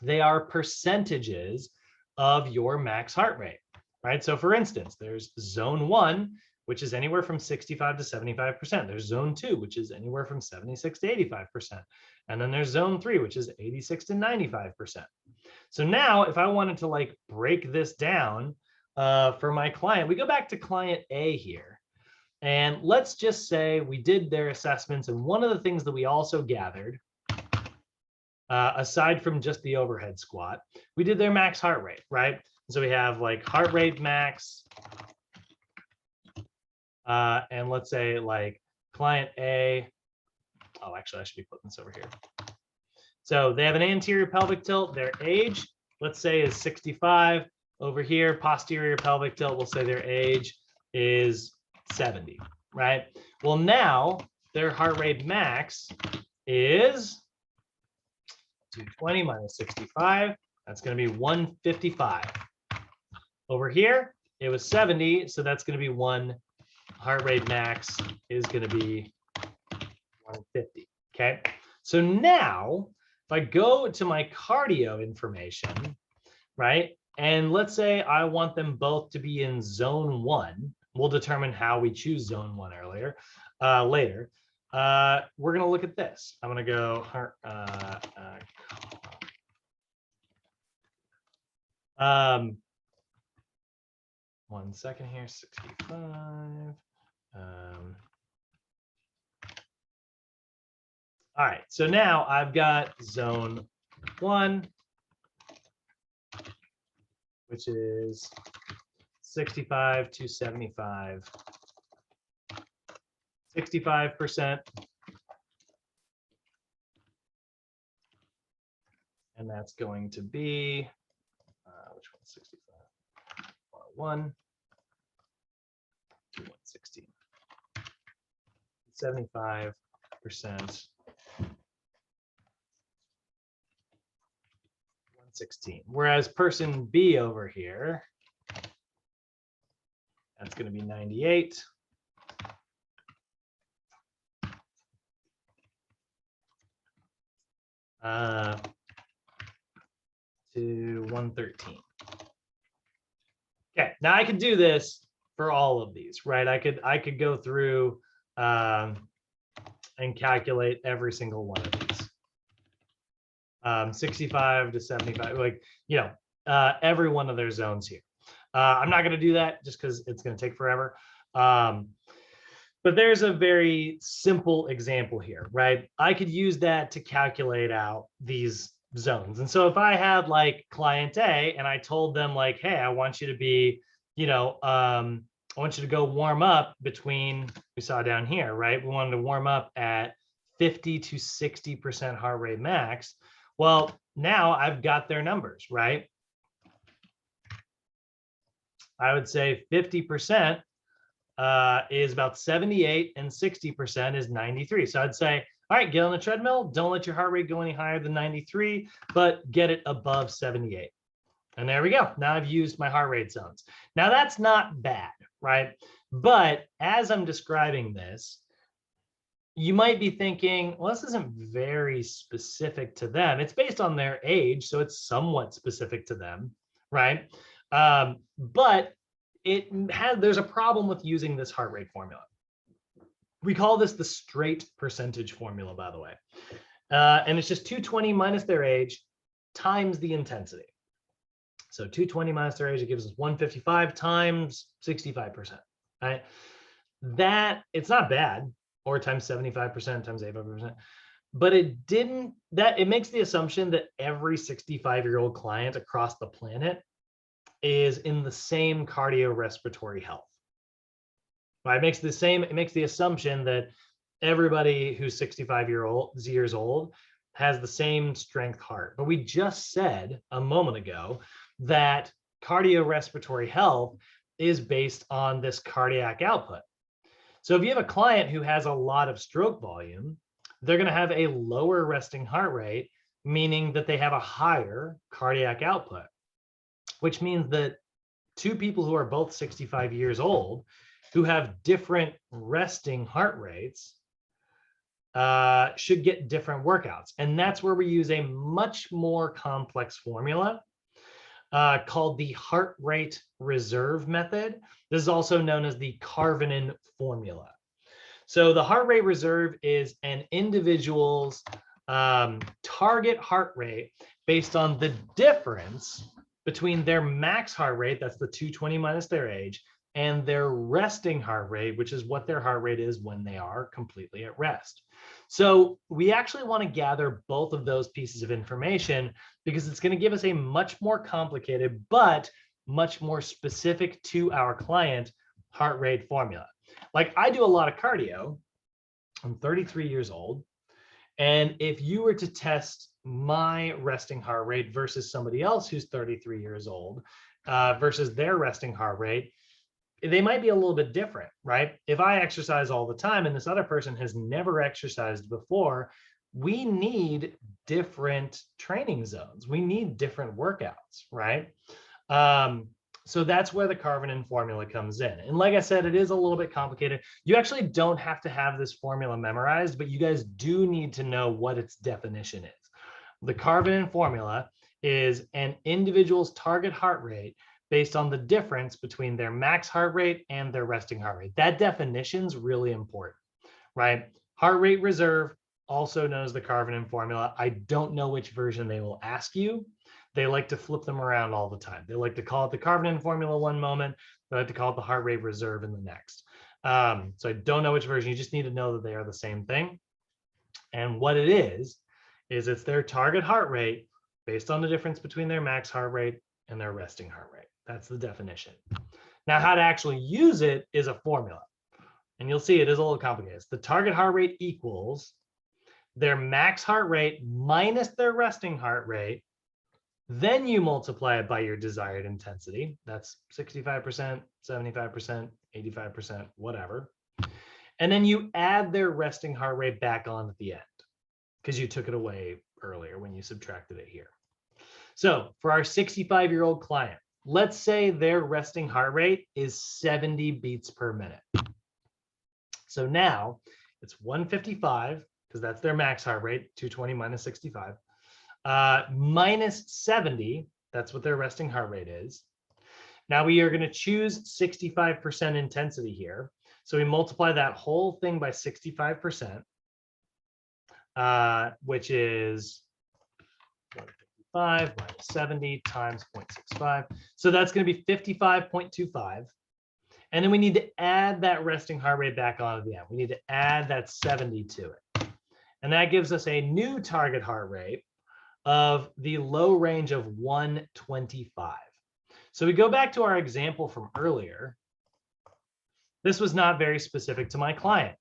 they are percentages of your max heart rate, right? So for instance, there's zone 1, which is anywhere from 65 to 75%. There's zone 2, which is anywhere from 76 to 85%. And then there's zone 3, which is 86 to 95%. So now if I wanted to like break this down for my client, we go back to client A here. And let's just say we did their assessments. And one of the things that we also gathered, aside from just the overhead squat, we did their max heart rate, right? So we have like heart rate max. And let's say like client A. Oh, actually, I should be putting this over here. So they have an anterior pelvic tilt. Their age, let's say, is 65. Over here, posterior pelvic tilt, we'll say their age is 70, right? Well, now their heart rate max is 220 minus 65. That's going to be 155. Over here, it was 70, so that's going to be heart rate max is going to be 150. Okay, so now if I go to my cardio information, right, and let's say I want them both to be in zone 1. We'll determine how we choose zone 1 later. We're going to look at this. I'm going to go one second here, 65. All right, so now I've got zone 1, which is 65 to 75, 65%. And that's going to be, which one's 65? 101 to 116. 75%. 116. Whereas person B over here, that's going to be 98. To 113. Okay, now I can do this for all of these, right? I could go through and calculate every single one of these. 65 to 75, like, every one of their zones here. I'm not going to do that just because it's going to take forever. But there's a very simple example here, right? I could use that to calculate out these zones. And so if I had like client A and I told them like, hey, I want you to be, I want you to go warm up between, we saw down here, right? We wanted to warm up at 50 to 60% heart rate max. Well, now I've got their numbers, right? I would say 50% is about 78 and 60% is 93. So I'd say, all right, get on the treadmill. Don't let your heart rate go any higher than 93, but get it above 78. And there we go. Now I've used my heart rate zones. Now that's not bad, right? But as I'm describing this, you might be thinking, well, this isn't very specific to them. It's based on their age, so it's somewhat specific to them, right? But there's a problem with using this heart rate formula. We call this the straight percentage formula, by the way. And it's just 220 minus their age times the intensity. So 220 minus their age, it gives us 155 times 65%, right? That, it's not bad, or times 75% times 85%, but it makes the assumption that every 65-year-old client across the planet is in the same cardiorespiratory health. Right? It makes the assumption that everybody who's 65 years old has the same strength heart. But we just said a moment ago that cardiorespiratory health is based on this cardiac output. So if you have a client who has a lot of stroke volume, they're going to have a lower resting heart rate, meaning that they have a higher cardiac output, which means that two people who are both 65 years old who have different resting heart rates should get different workouts. And that's where we use a much more complex formula called the heart rate reserve method. This is also known as the Karvonen formula. So the heart rate reserve is an individual's target heart rate based on the difference between their max heart rate, that's the 220 minus their age, and their resting heart rate, which is what their heart rate is when they are completely at rest. So we actually want to gather both of those pieces of information because it's going to give us a much more complicated, but much more specific to our client heart rate formula. Like I do a lot of cardio. I'm 33 years old. And if you were to test my resting heart rate versus somebody else who's 33 years old versus their resting heart rate, they might be a little bit different, right? If I exercise all the time and this other person has never exercised before, we need different training zones. We need different workouts, right? So that's where the Karvonen formula comes in. And like I said, it is a little bit complicated. You actually don't have to have this formula memorized, but you guys do need to know what its definition is. The Karvonen formula is an individual's target heart rate based on the difference between their max heart rate and their resting heart rate. That definition is really important, right? Heart rate reserve, also known as the Karvonen formula. I don't know which version they will ask you. They like to flip them around all the time. They like to call it the Karvonen formula one moment. They like to call it the heart rate reserve in the next. So I don't know which version. You just need to know that they are the same thing. And what it is it's their target heart rate based on the difference between their max heart rate and their resting heart rate. That's the definition. Now, how to actually use it is a formula. And you'll see it is a little complicated. It's the target heart rate equals their max heart rate minus their resting heart rate. Then you multiply it by your desired intensity. That's 65%, 75%, 85%, whatever. And then you add their resting heart rate back on at the end because you took it away earlier when you subtracted it here. So for our 65-year-old client, let's say their resting heart rate is 70 beats per minute. So now it's 155 because that's their max heart rate, 220 minus 65. Minus 70, that's what their resting heart rate is. Now we are going to choose 65% intensity here. So we multiply that whole thing by 65%, which is 155 minus 70 times 0.65. So that's going to be 55.25. And then we need to add that resting heart rate back onto the end. We need to add that 70 to it. And that gives us a new target heart rate of the low range of 125. So we go back to our example from earlier. This was not very specific to my client.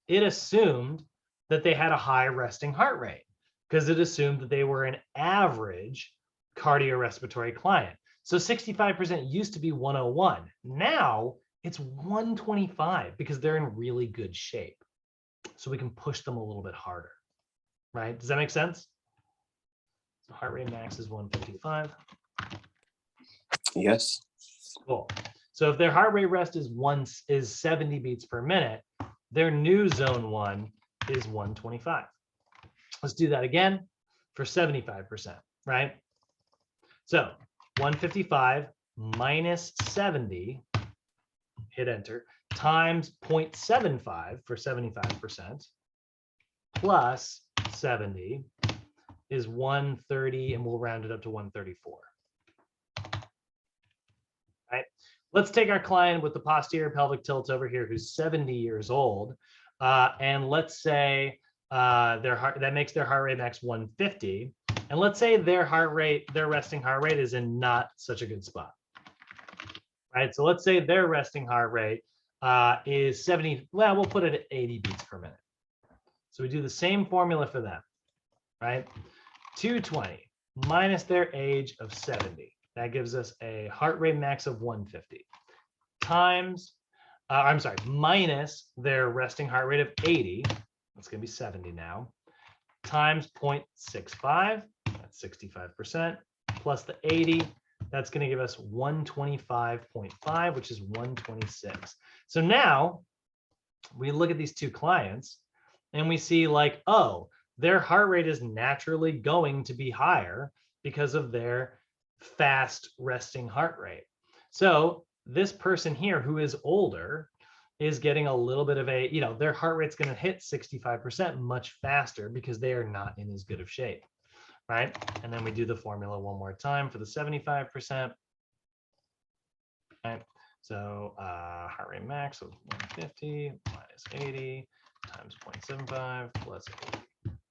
It assumed that they had a high resting heart rate because it assumed that they were an average cardiorespiratory client. So 65% used to be 101. Now it's 125 because they're in really good shape. So we can push them a little bit harder, right? Does that make sense? So heart rate max is 155. Yes. Cool. So if their heart rate rest is 70 beats per minute, their new zone 1 is 125. Let's do that again for 75%, right? So 155 minus 70, hit enter, times 0.75 for 75%, plus 70 is 130, and we'll round it up to 134. Right? Let's take our client with the posterior pelvic tilt over here who's 70 years old, and let's say that makes their heart rate max 150, and let's say their resting heart rate is in not such a good spot. Right, so let's say their resting heart rate is 70. Well, we'll put it at 80 beats per minute. So we do the same formula for them, right? 220 minus their age of 70. That gives us a heart rate max of 150 times, minus their resting heart rate of 80. That's going to be 70 now, times 0.65. That's 65%, plus the 80. That's going to give us 125.5, which is 126. So now we look at these two clients and we see like, oh, their heart rate is naturally going to be higher because of their fast resting heart rate. So this person here who is older is getting a little bit of a, their heart rate's going to hit 65% much faster because they are not in as good of shape. Right? And then we do the formula one more time for the 75%. Right? So heart rate max of 150 minus 80 times 0.75 plus 80,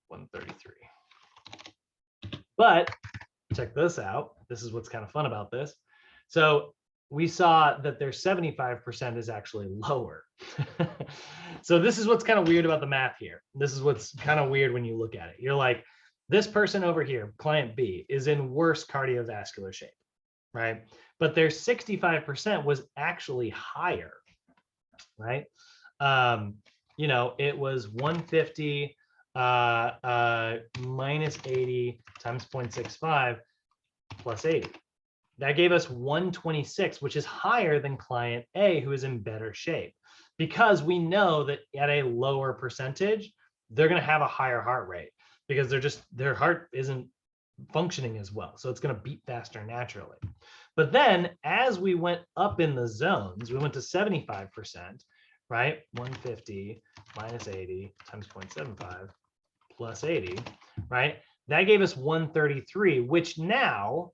133. But check this out. This is what's kind of fun about this. So we saw that their 75% is actually lower. So this is what's kind of weird about the math here. This is what's kind of weird when you look at it. You're like, this person over here, client B, is in worse cardiovascular shape, right? But their 65% was actually higher, right? It was 150 minus 80 times 0.65 plus 80. That gave us 126, which is higher than client A, who is in better shape, because we know that at a lower percentage, they're going to have a higher heart rate because their heart isn't functioning as well. So it's going to beat faster naturally. But then as we went up in the zones, we went to 75%, right? 150 minus 80 times 0.75 plus 80, right? That gave us 133, which now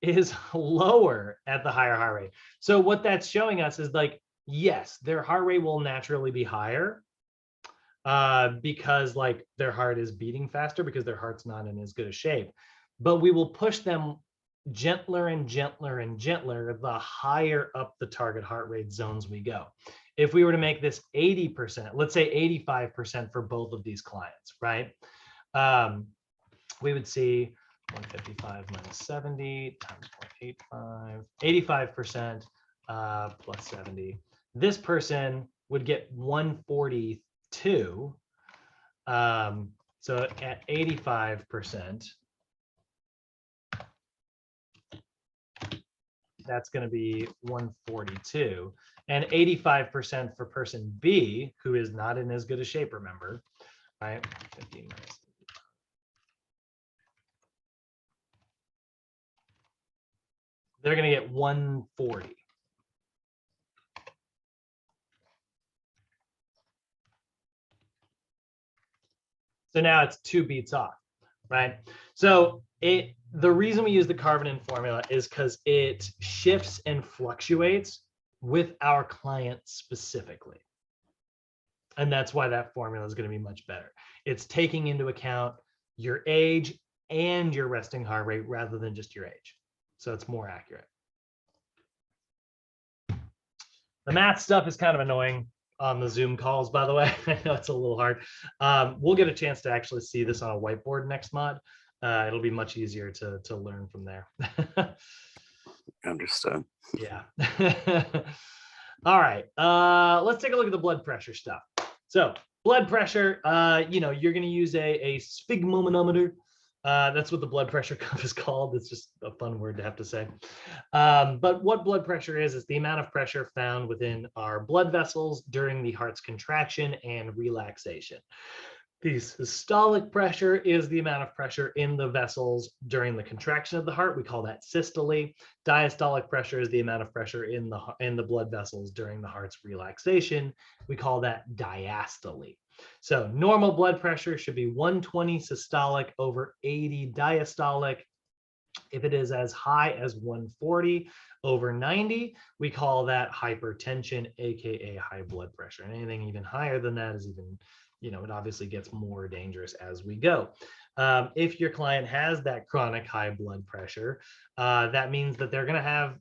is lower at the higher heart rate. So what that's showing us is like, yes, their heart rate will naturally be higher because like their heart is beating faster because their heart's not in as good a shape. But we will push them gentler and gentler and gentler the higher up the target heart rate zones we go. If we were to make this 80%, let's say 85% for both of these clients, right? We would see 155 minus 70 times 0.85, 85% plus 70. This person would get 142. So at 85%, that's going to be 142. And 85% for person B, who is not in as good a shape, remember, right? 15 minus. they're going to get 140. So now it's 2 beats off, right? So the reason we use the Karpinen formula is because it shifts and fluctuates with our client specifically. And that's why that formula is going to be much better. It's taking into account your age and your resting heart rate rather than just your age. So it's more accurate. The math stuff is kind of annoying on the Zoom calls, by the way. I know it's a little hard. We'll get a chance to actually see this on a whiteboard next mod. It'll be much easier to learn from there. Understood. Yeah. All right. Let's take a look at the blood pressure stuff. So blood pressure, you're going to use a sphygmomanometer. That's what the blood pressure cuff is called. It's just a fun word to have to say. But what blood pressure is the amount of pressure found within our blood vessels during the heart's contraction and relaxation. The systolic pressure is the amount of pressure in the vessels during the contraction of the heart. We call that systole. Diastolic pressure is the amount of pressure in the blood vessels during the heart's relaxation. We call that diastole. So normal blood pressure should be 120 systolic over 80 diastolic. If it is as high as 140 over 90, we call that hypertension, aka high blood pressure. And anything even higher than that is even, it obviously gets more dangerous as we go. If your client has that chronic high blood pressure, that means that they're going to have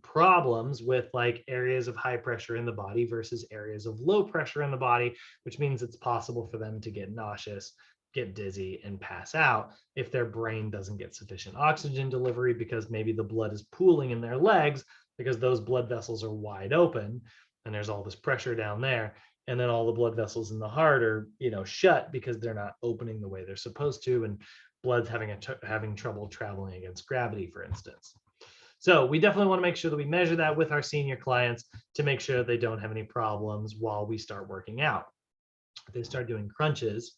problems with like areas of high pressure in the body versus areas of low pressure in the body, which means it's possible for them to get nauseous, get dizzy, and pass out if their brain doesn't get sufficient oxygen delivery because maybe the blood is pooling in their legs because those blood vessels are wide open and there's all this pressure down there. And then all the blood vessels in the heart are, shut because they're not opening the way they're supposed to, and blood's having trouble traveling against gravity, for instance. So we definitely want to make sure that we measure that with our senior clients to make sure they don't have any problems while we start working out. If they start doing crunches,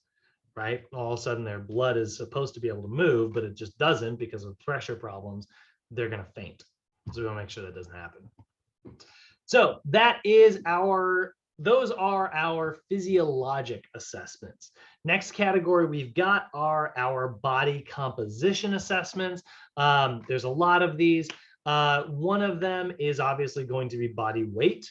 right, all of a sudden their blood is supposed to be able to move, but it just doesn't because of pressure problems, they're going to faint. So we want to make sure that doesn't happen. So those are our physiologic assessments. Next category we've got are our body composition assessments. There's a lot of these. One of them is obviously going to be body weight,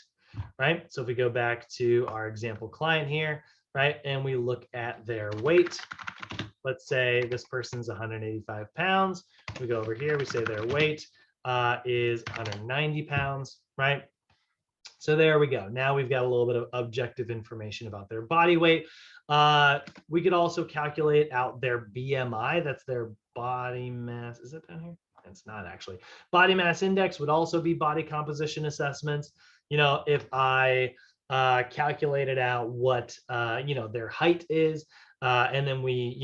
right? So if we go back to our example client here, right, and we look at their weight, let's say this person's 185 pounds. We go over here, we say their weight is 190 pounds, right? So there we go. Now we've got a little bit of objective information about their body weight. We could also calculate out their BMI. That's their body mass. Is that down here? It's not actually. Body mass index would also be body composition assessments. If I calculated out what their height is, and then we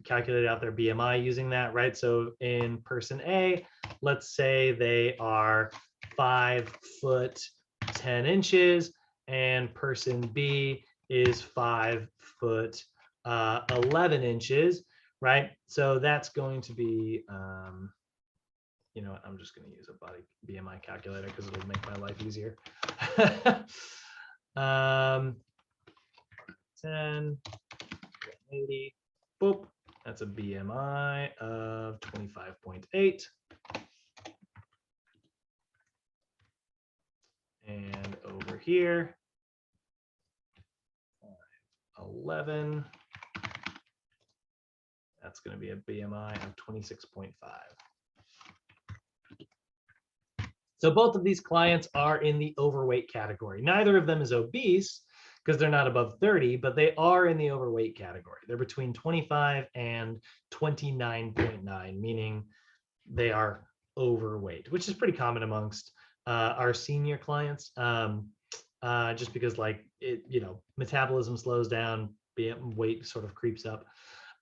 calculate out their BMI using that, right? So in person A, let's say they are 5 foot 10 inches, and person B is 5 foot 11 inches, right? So that's going to be, I'm just going to use a body BMI calculator because it'll make my life easier. 10, 80, boop. That's a BMI of 25.8. And over here, 11. That's going to be a BMI of 26.5. So both of these clients are in the overweight category. Neither of them is obese because they're not above 30, but they are in the overweight category. They're between 25 and 29.9, meaning they are overweight, which is pretty common amongst our senior clients, just because metabolism slows down, weight sort of creeps up.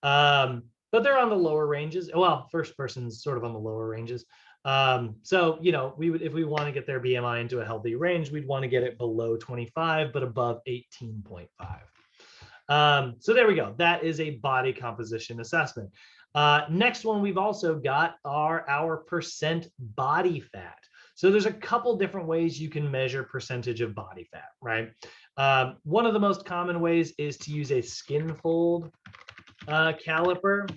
But they're on the lower ranges. Well, first person's sort of on the lower ranges. So, we would, if we want to get their BMI into a healthy range, we'd want to get it below 25, but above 18.5. So there we go. That is a body composition assessment. Next one we've also got are our percent body fat. So there's a couple different ways you can measure percentage of body fat, right? One of the most common ways is to use a skin fold caliper.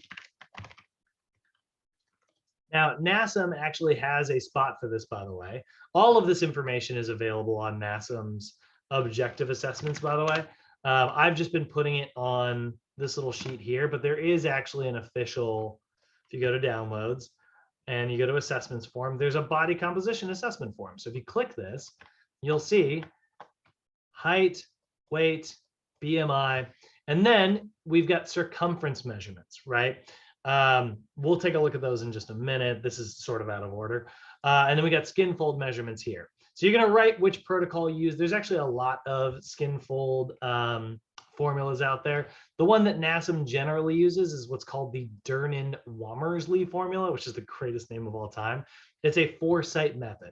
Now, NASM actually has a spot for this, by the way. All of this information is available on NASM's objective assessments, by the way. I've just been putting it on this little sheet here, but there is actually an official, if you go to downloads and you go to assessments form, there's a body composition assessment form. So if you click this, you'll see height, weight, BMI, and then we've got circumference measurements, right? We'll take a look at those in just a minute. This is sort of out of order. And then we got skin fold measurements here. So you're going to write which protocol you use. There's actually a lot of skin fold formulas out there. The one that NASM generally uses is what's called the Durnin-Wamersley formula, which is the greatest name of all time. It's a 4-site method.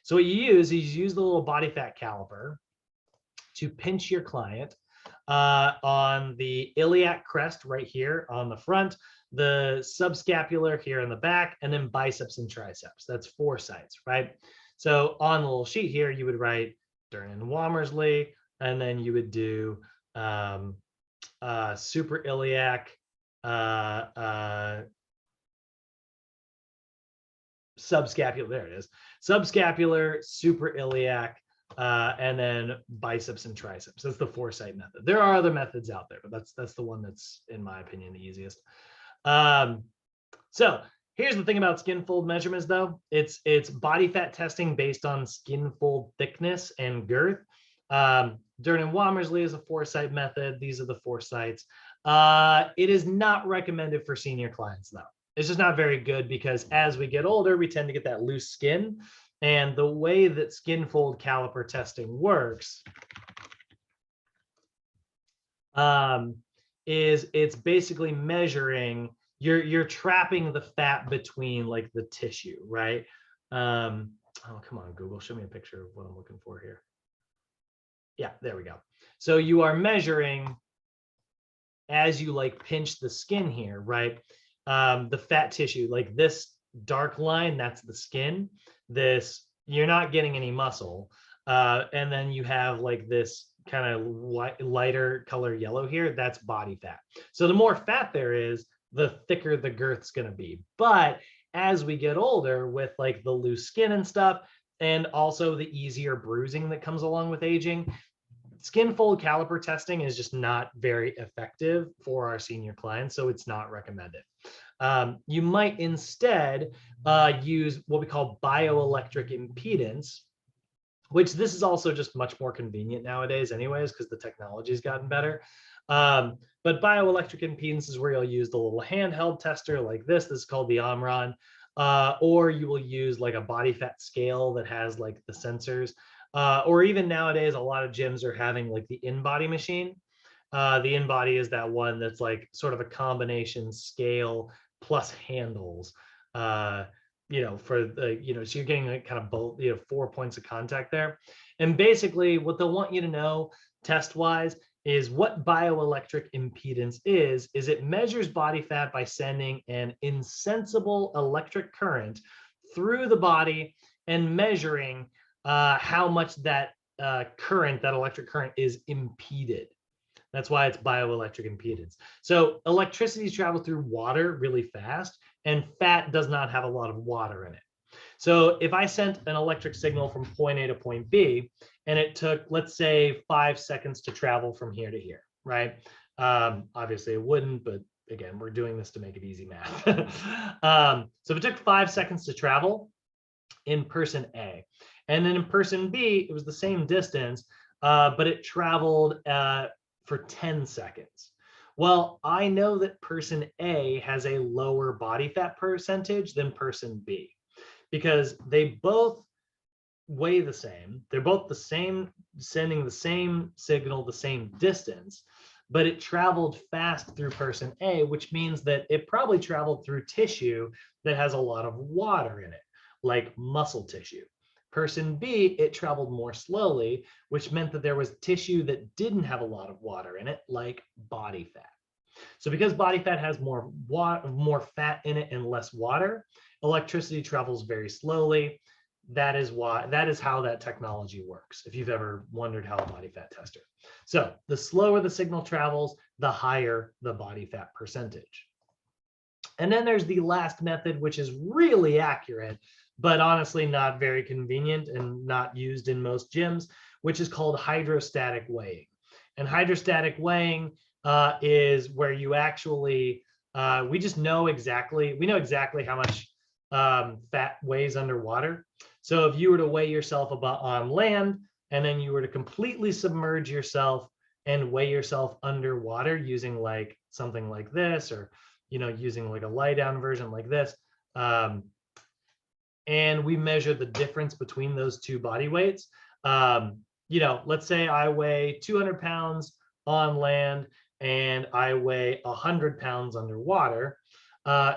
So what you use is you use the little body fat caliper to pinch your client on the iliac crest right here on the front, the subscapular here in the back, and then biceps and triceps. That's 4 sites, right? So on the little sheet here, you would write Durnin-Wamersley, and then you would do suprailiac subscapular, there it is, subscapular, suprailiac, and then biceps and triceps. That's the 4-site method. There are other methods out there, but that's the one that's, in my opinion, the easiest. So here's the thing about skin fold measurements, though. It's body fat testing based on skin fold thickness and girth. Durnin-Wamersley is a 4-site method. These are the 4 sites. It is not recommended for senior clients, though. It's just not very good because as we get older, we tend to get that loose skin. And the way that skin fold caliper testing works is it's basically measuring, you're trapping the fat between like the tissue, right? Oh, come on, Google, show me a picture of what I'm looking for here. Yeah, there we go. So you are measuring as you like pinch the skin here, right? The fat tissue, like this dark line, that's the skin. This, you're not getting any muscle. And then you have like this kind of lighter color yellow here, that's body fat. So the more fat there is, the thicker the girth's going to be. But as we get older with like the loose skin and stuff, and also the easier bruising that comes along with aging, skin fold caliper testing is just not very effective for our senior clients, so it's not recommended. You might instead use what we call bioelectric impedance, which this is also just much more convenient nowadays anyways, because the technology's gotten better. But bioelectric impedance is where you'll use the little handheld tester like this. This is called the Omron. Or you will use like a body fat scale that has like the sensors. Or even nowadays, a lot of gyms are having like the in-body machine. The in-body is that one that's like sort of a combination scale plus handles, you know, for the, you know, so you're getting like kind of both, you know, 4 points of contact there. And basically what they'll want you to know test-wise is what bioelectric impedance is it measures body fat by sending an insensible electric current through the body and measuring how much that current, that electric current, is impeded. That's why it's bioelectric impedance. So electricity travels through water really fast, and fat does not have a lot of water in it. So if I sent an electric signal from point A to point B, and it took, let's say, 5 seconds to travel from here to here, right? Obviously it wouldn't, but again, we're doing this to make it easy math. So if it took 5 seconds to travel in person A, and then in person B, it was the same distance, but it traveled for 10 seconds. Well, I know that person A has a lower body fat percentage than person B because they both weigh the same. They're both the same, sending the same signal, the same distance, but it traveled fast through person A, which means that it probably traveled through tissue that has a lot of water in it, like muscle tissue. Person B, it traveled more slowly, which meant that there was tissue that didn't have a lot of water in it, like body fat. So because body fat has more fat in it and less water, electricity travels very slowly. That is how that technology works, if you've ever wondered how a body fat tester. So the slower the signal travels, the higher the body fat percentage. And then there's the last method, which is really accurate, but honestly not very convenient and not used in most gyms, which is called hydrostatic weighing. And hydrostatic weighing is where you actually, we know exactly how much fat weighs underwater. So if you were to weigh yourself on land, and then you were to completely submerge yourself and weigh yourself underwater using like something like this, or using like a lie down version like this, and we measure the difference between those two body weights. Let's say I weigh 200 pounds on land and I weigh 100 pounds underwater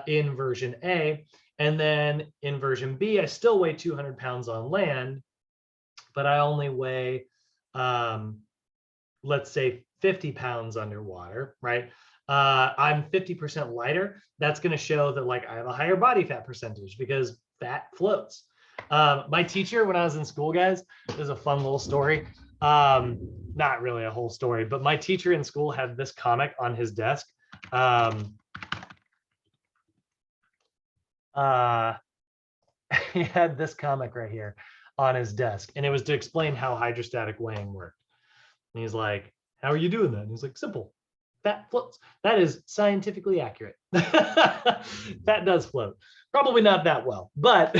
in version A. And then in version B, I still weigh 200 pounds on land, but I only weigh, let's say 50 pounds underwater, right? I'm 50% lighter. That's going to show that like I have a higher body fat percentage because fat floats. My teacher, when I was in school, guys, there's a fun little story. Not really a whole story, but my teacher in school had this comic on his desk. He had this comic right here on his desk, and it was to explain how hydrostatic weighing worked. And he's like, how are you doing that? And he's like, simple. Fat floats. That is scientifically accurate. Fat does float. Probably not that well, but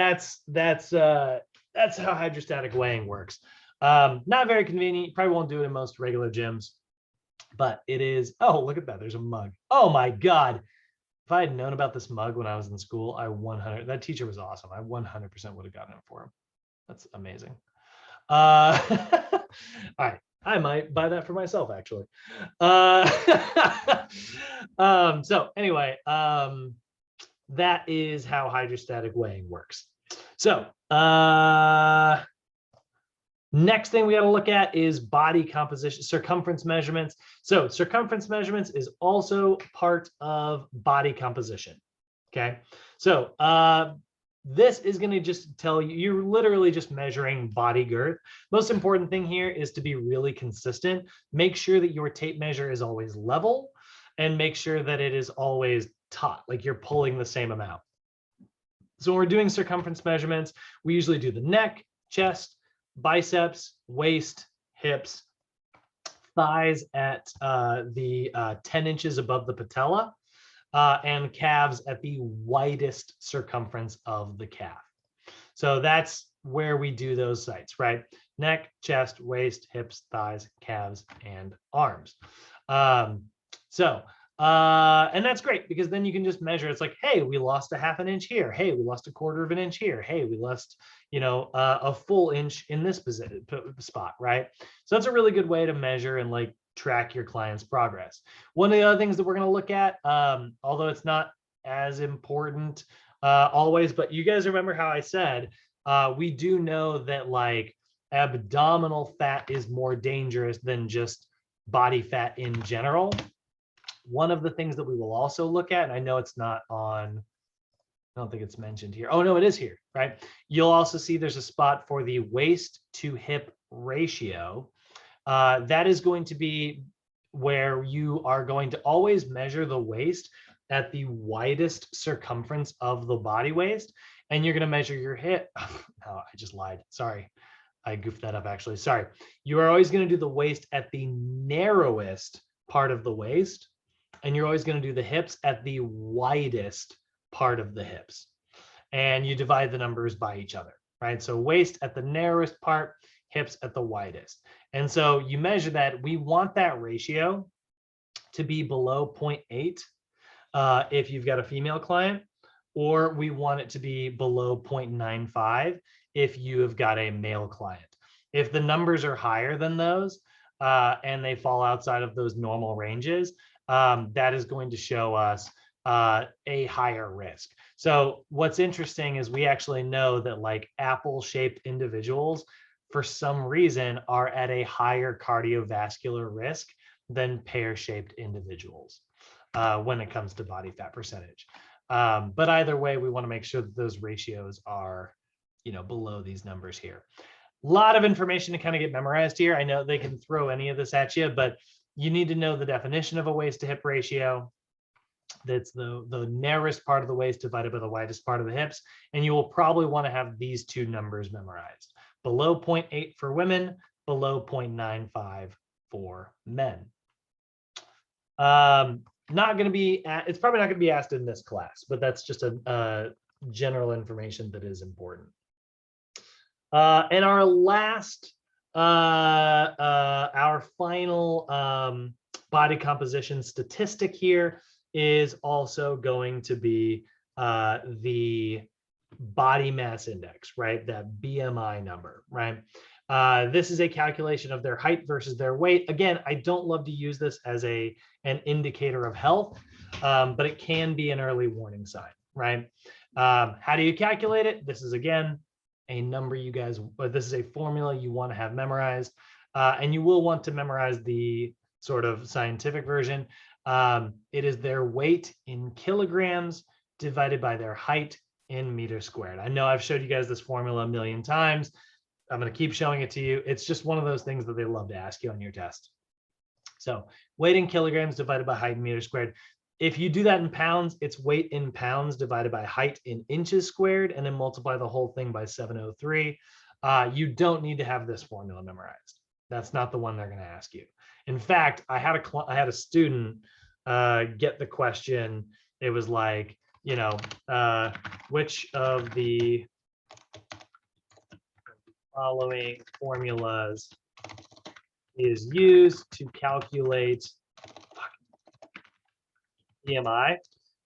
that's how hydrostatic weighing works. Not very convenient. You probably won't do it in most regular gyms, but it is. Oh, look at that. There's a mug. Oh my God. If I had known about this mug when I was in school, that teacher was awesome. I 100% would have gotten it for him. That's amazing. All right. I might buy that for myself, actually. So anyway, that is how hydrostatic weighing works. So next thing we got to look at is body composition, circumference measurements. So circumference measurements is also part of body composition. Okay. So this is going to just tell you, you're literally just measuring body girth. Most important thing here is to be really consistent. Make sure that your tape measure is always level, and make sure that it is always taut, like you're pulling the same amount. So when we're doing circumference measurements, we usually do the neck, chest, biceps, waist, hips, thighs at the 10 inches above the patella, and calves at the widest circumference of the calf. So that's where we do those sites, right? Neck, chest, waist, hips, thighs, calves, and arms. And that's great because then you can just measure. It's like, hey, we lost a half an inch here. Hey, we lost a quarter of an inch here. Hey, we lost, a full inch in this spot, right? So that's a really good way to measure and like track your client's progress. One of the other things that we're going to look at, although it's not as important always, but you guys remember how I said, we do know that like abdominal fat is more dangerous than just body fat in general. One of the things that we will also look at, and I know it's not on, I don't think it's mentioned here. Oh, no, it is here, right? You'll also see there's a spot for the waist to hip ratio. That is going to be where you are going to always measure the waist at the widest circumference of the body waist. And you're going to measure your hip. Oh, I just lied. Sorry. I goofed that up, actually. Sorry. You are always going to do the waist at the narrowest part of the waist. And you're always going to do the hips at the widest part of the hips. And you divide the numbers by each other, right? So waist at the narrowest part, hips at the widest. And so you measure that. We want that ratio to be below 0.8 if you've got a female client, or we want it to be below 0.95 if you have got a male client. If the numbers are higher than those and they fall outside of those normal ranges, that is going to show us a higher risk. So what's interesting is we actually know that like apple-shaped individuals for some reason, are at a higher cardiovascular risk than pear-shaped individuals when it comes to body fat percentage. But either way, we want to make sure that those ratios are, below these numbers here. A lot of information to kind of get memorized here. I know they can throw any of this at you, but you need to know the definition of a waist to hip ratio. That's the narrowest part of the waist divided by the widest part of the hips. And you will probably want to have these two numbers memorized. Below 0.8 for women, below 0.95 for men. Not going to be, it's probably not going to be asked in this class, but that's just a general information that is important. And our last, our final body composition statistic here is also going to be the body mass index, right? That BMI number, right? This is a calculation of their height versus their weight. Again, I don't love to use this as an indicator of health, but it can be an early warning sign, right? How do you calculate it? This is, again, a number you guys, but this is a formula you want to have memorized, and you will want to memorize the sort of scientific version. It is their weight in kilograms divided by their height in meters squared. I know I've showed you guys this formula a million times. I'm going to keep showing it to you. It's just one of those things that they love to ask you on your test. So weight in kilograms divided by height in meters squared. If you do that in pounds, it's weight in pounds divided by height in inches squared, and then multiply the whole thing by 703. You don't need to have this formula memorized. That's not the one they're going to ask you. In fact, I had a student get the question. It was like, which of the following formulas is used to calculate BMI?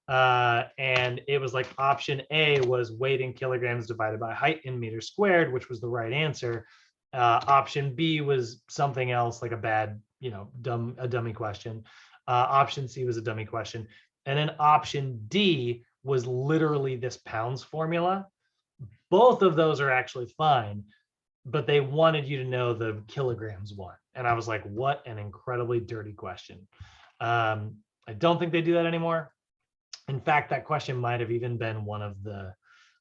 And it was like option A was weight in kilograms divided by height in meters squared, which was the right answer. Option B was something else, like a bad, dummy question. Option C was a dummy question. And then option D was literally this pounds formula. Both of those are actually fine, but they wanted you to know the kilograms one. And I was like, what an incredibly dirty question. I don't think they do that anymore. In fact, that question might have even been one of the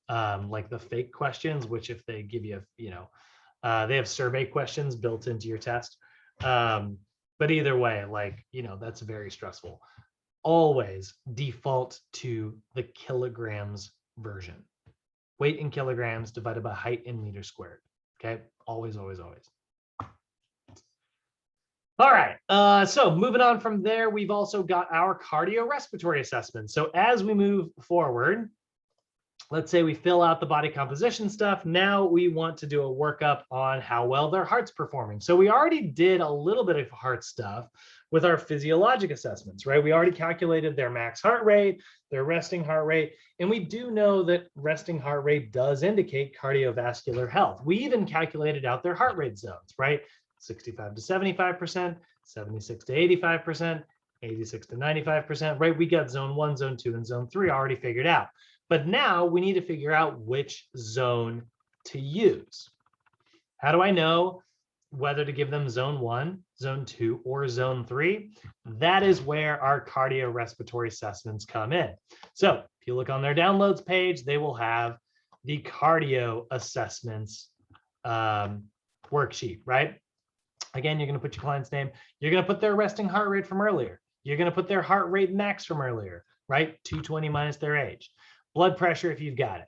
like the fake questions, which if they give you, they have survey questions built into your test. But either way, that's very stressful. Always default to the kilograms version. Weight in kilograms divided by height in meters squared. Okay, always, always, always. All right, so moving on from there, we've also got our cardiorespiratory assessment. So as we move forward, let's say we fill out the body composition stuff. Now we want to do a workup on how well their heart's performing. So we already did a little bit of heart stuff with our physiologic assessments, right? We already calculated their max heart rate, their resting heart rate, and we do know that resting heart rate does indicate cardiovascular health. We even calculated out their heart rate zones, right? 65 to 75%, 76 to 85%, 86 to 95%, right? We got zone 1, zone 2, and zone 3 already figured out. But now we need to figure out which zone to use. How do I know whether to give them zone 1, zone 2, or zone 3? That is where our cardiorespiratory assessments come in. So if you look on their downloads page, they will have the cardio assessments worksheet, right? Again, you're going to put your client's name. You're going to put their resting heart rate from earlier. You're going to put their heart rate max from earlier, right? 220 minus their age. Blood pressure if you've got it.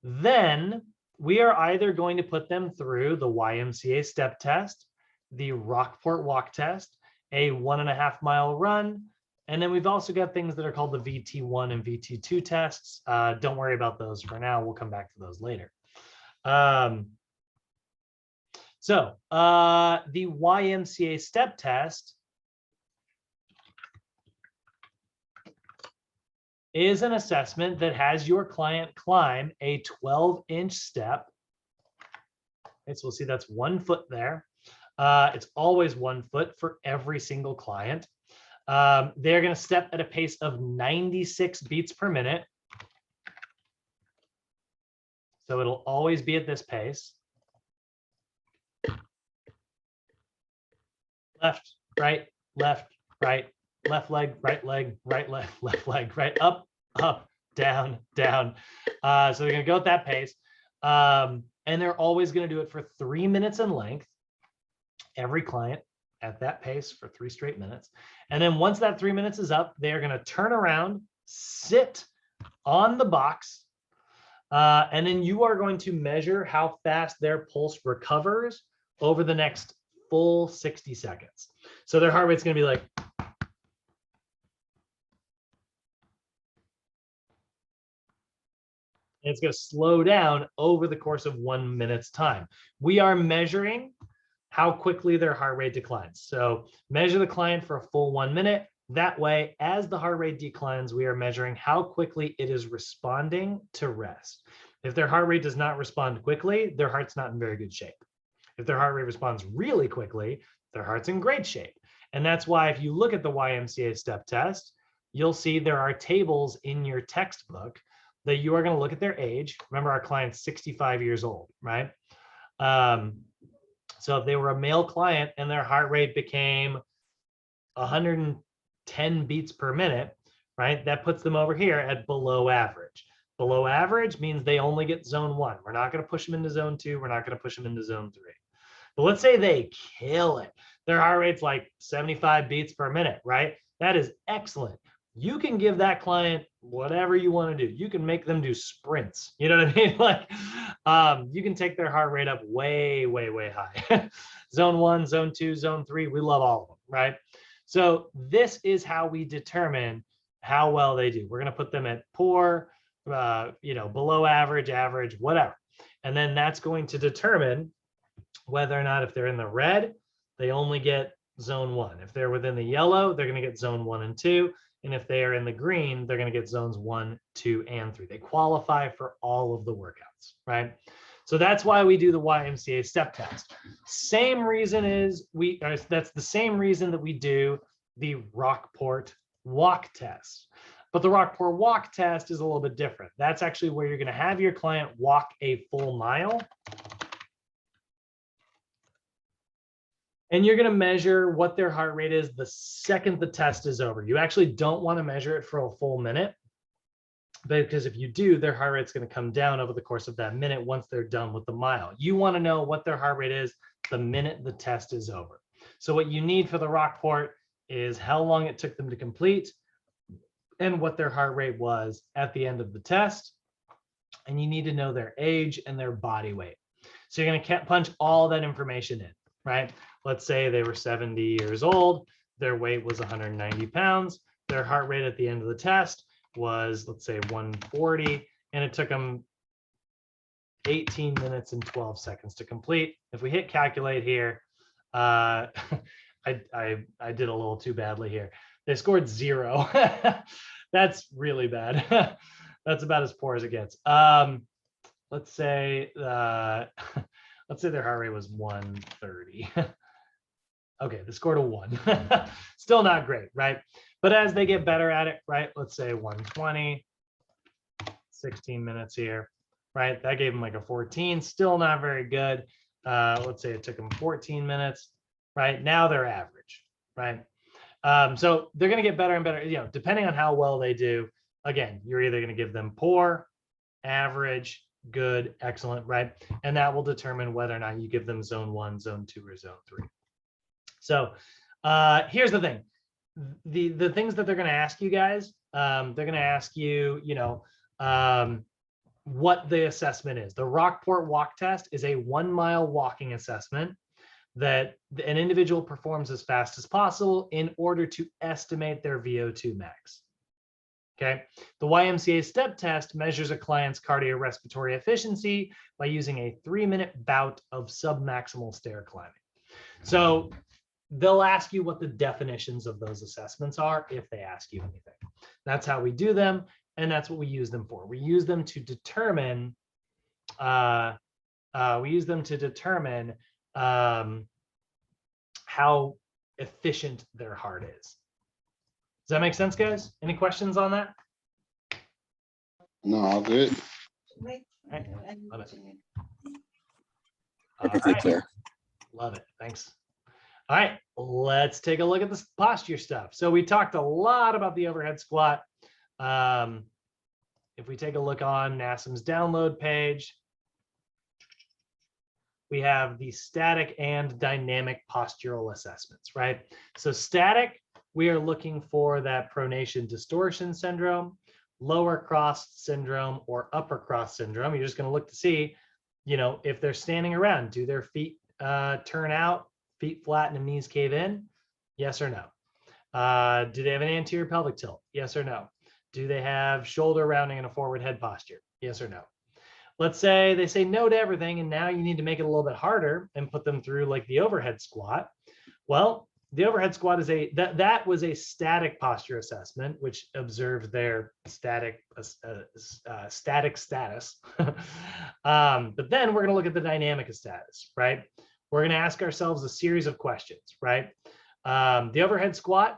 Then we are either going to put them through the Ymca step test, the Rockport walk test, a 1.5 mile run, and then we've also got things that are called the VT1 and VT2 tests. Don't worry about those for now. We'll come back to those later. So the Ymca step test is an assessment that has your client climb a 12-inch step. Okay, so we'll see that's 1 foot there. It's always 1 foot for every single client. They're going to step at a pace of 96 beats per minute. So it'll always be at this pace. Left, right, left, right, left leg, right leg, right leg, left leg, right, up, up, down, down. So they're going to go at that pace. And they're always going to do it for 3 minutes in length. Every client at that pace for 3 straight minutes. And then once that 3 minutes is up, they are going to turn around, sit on the box, and then you are going to measure how fast their pulse recovers over the next full 60 seconds. So their heart rate's going to be like, and it's going to slow down over the course of 1 minute's time. We are measuring how quickly their heart rate declines. So measure the client for a full 1 minute. That way, as the heart rate declines, we are measuring how quickly it is responding to rest. If their heart rate does not respond quickly, their heart's not in very good shape. If their heart rate responds really quickly, their heart's in great shape. And that's why if you look at the Ymca step test, you'll see there are tables in your textbook that you are going to look at their age. Remember, our client's 65 years old, right? So if they were a male client and their heart rate became 110 beats per minute, right? That puts them over here at below average. Below average means they only get zone 1. We're not going to push them into zone 2. We're not going to push them into zone 3. But let's say they kill it. Their heart rate's like 75 beats per minute, right? That is excellent. You can give that client whatever you want to do. You can make them do sprints. You know what I mean? Like, you can take their heart rate up way, way, way high. Zone 1, zone 2, zone 3, we love all of them, right? So this is how we determine how well they do. We're going to put them at poor, below average, average, whatever. And then that's going to determine whether or not, if they're in the red, they only get zone 1. If they're within the yellow, they're going to get zone 1 and 2. And if they are in the green, they're going to get zones 1, 2, and 3. They qualify for all of the workouts, right? So that's why we do the Ymca step test. Same reason is that's the same reason that we do the Rockport walk test. But the Rockport walk test is a little bit different. That's actually where you're going to have your client walk a full mile. And you're going to measure what their heart rate is the second the test is over. You actually don't want to measure it for a full minute, because if you do, their heart rate's going to come down over the course of that minute once they're done with the mile. You want to know what their heart rate is the minute the test is over. So what you need for the Rockport is how long it took them to complete and what their heart rate was at the end of the test. And you need to know their age and their body weight. So you're going to punch all that information in, right? Let's say they were 70 years old, their weight was 190 pounds, their heart rate at the end of the test was, let's say, 140, and it took them 18 minutes and 12 seconds to complete. If we hit calculate here, I did a little too badly here. They scored 0. That's really bad. That's about as poor as it gets. Let's say their heart rate was 130. Okay, they scored a 1. Still not great, right? But as they get better at it, right? Let's say 120, 16 minutes here, right? That gave them like a 14. Still not very good. Let's say it took them 14 minutes, right? Now they're average, right? So they're going to get better and better, depending on how well they do. Again, you're either going to give them poor, average, good, excellent, right? And that will determine whether or not you give them zone 1, zone 2, or zone 3. So here's the thing. The things that they're going to ask you guys, they're going to ask you, what the assessment is. The Rockport walk test is a 1 mile walking assessment that an individual performs as fast as possible in order to estimate their VO2 max. Okay. The Ymca step test measures a client's cardiorespiratory efficiency by using a 3-minute bout of submaximal stair climbing. So they'll ask you what the definitions of those assessments are if they ask you anything. That's how we do them, and that's what we use them for. We use them to determine. How efficient their heart is. Does that make sense, guys? Any questions on that? No, all good. All right. Love it. Perfectly clear. Love it. Thanks. All right, let's take a look at this posture stuff. So we talked a lot about the overhead squat. If we take a look on NASM's download page, we have the static and dynamic postural assessments, right? So static, we are looking for that pronation distortion syndrome, lower cross syndrome, or upper cross syndrome. You're just going to look to see, you know, if they're standing around, do their feet turn out, feet flatten and knees cave in? Yes or no? Do they have an anterior pelvic tilt? Yes or no? Do they have shoulder rounding and a forward head posture? Yes or no? Let's say they say no to everything, and now you need to make it a little bit harder and put them through like the overhead squat. Well, the overhead squat is that was a static posture assessment, which observed their static status. But then we're going to look at the dynamic status, right? We're going to ask ourselves a series of questions, right? The overhead squat,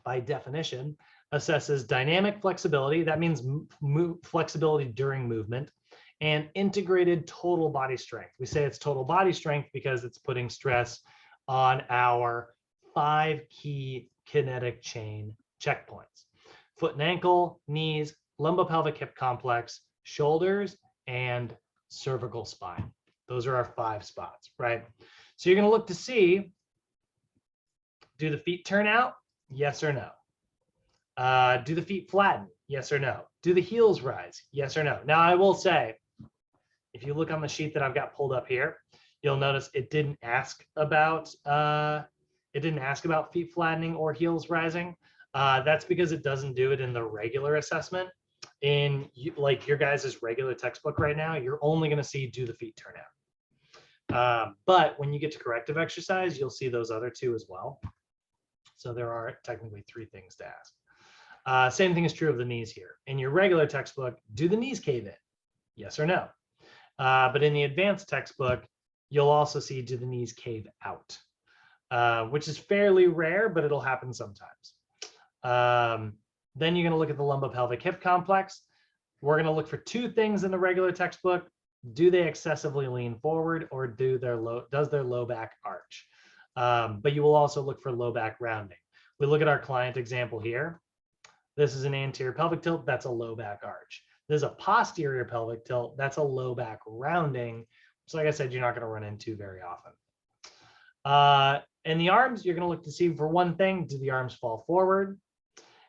by definition, assesses dynamic flexibility. That means flexibility during movement, and integrated total body strength. We say it's total body strength because it's putting stress on our 5 key kinetic chain checkpoints: foot and ankle, knees, lumbopelvic hip complex, shoulders, and cervical spine. Those are our 5 spots, right? So you're going to look to see, do the feet turn out? Yes or no? Do the feet flatten? Yes or no? Do the heels rise? Yes or no? Now, I will say, if you look on the sheet that I've got pulled up here, you'll notice it didn't ask about feet flattening or heels rising. That's because it doesn't do it in the regular assessment. In like your guys' regular textbook right now, you're only going to see do the feet turn out. But when you get to corrective exercise, you'll see those other 2 as well. So there are technically 3 things to ask. Same thing is true of the knees here. In your regular textbook, do the knees cave in? Yes or no? But in the advanced textbook, you'll also see do the knees cave out, which is fairly rare, but it'll happen sometimes. Then you're going to look at the lumbopelvic hip complex. We're going to look for 2 things in the regular textbook. Do they excessively lean forward, or does their low back arch? But you will also look for low back rounding. We look at our client example here. This is an anterior pelvic tilt. That's a low back arch. There's a posterior pelvic tilt. That's a low back rounding. So like I said, you're not going to run into very often. In the arms, you're going to look to see, for one thing, do the arms fall forward?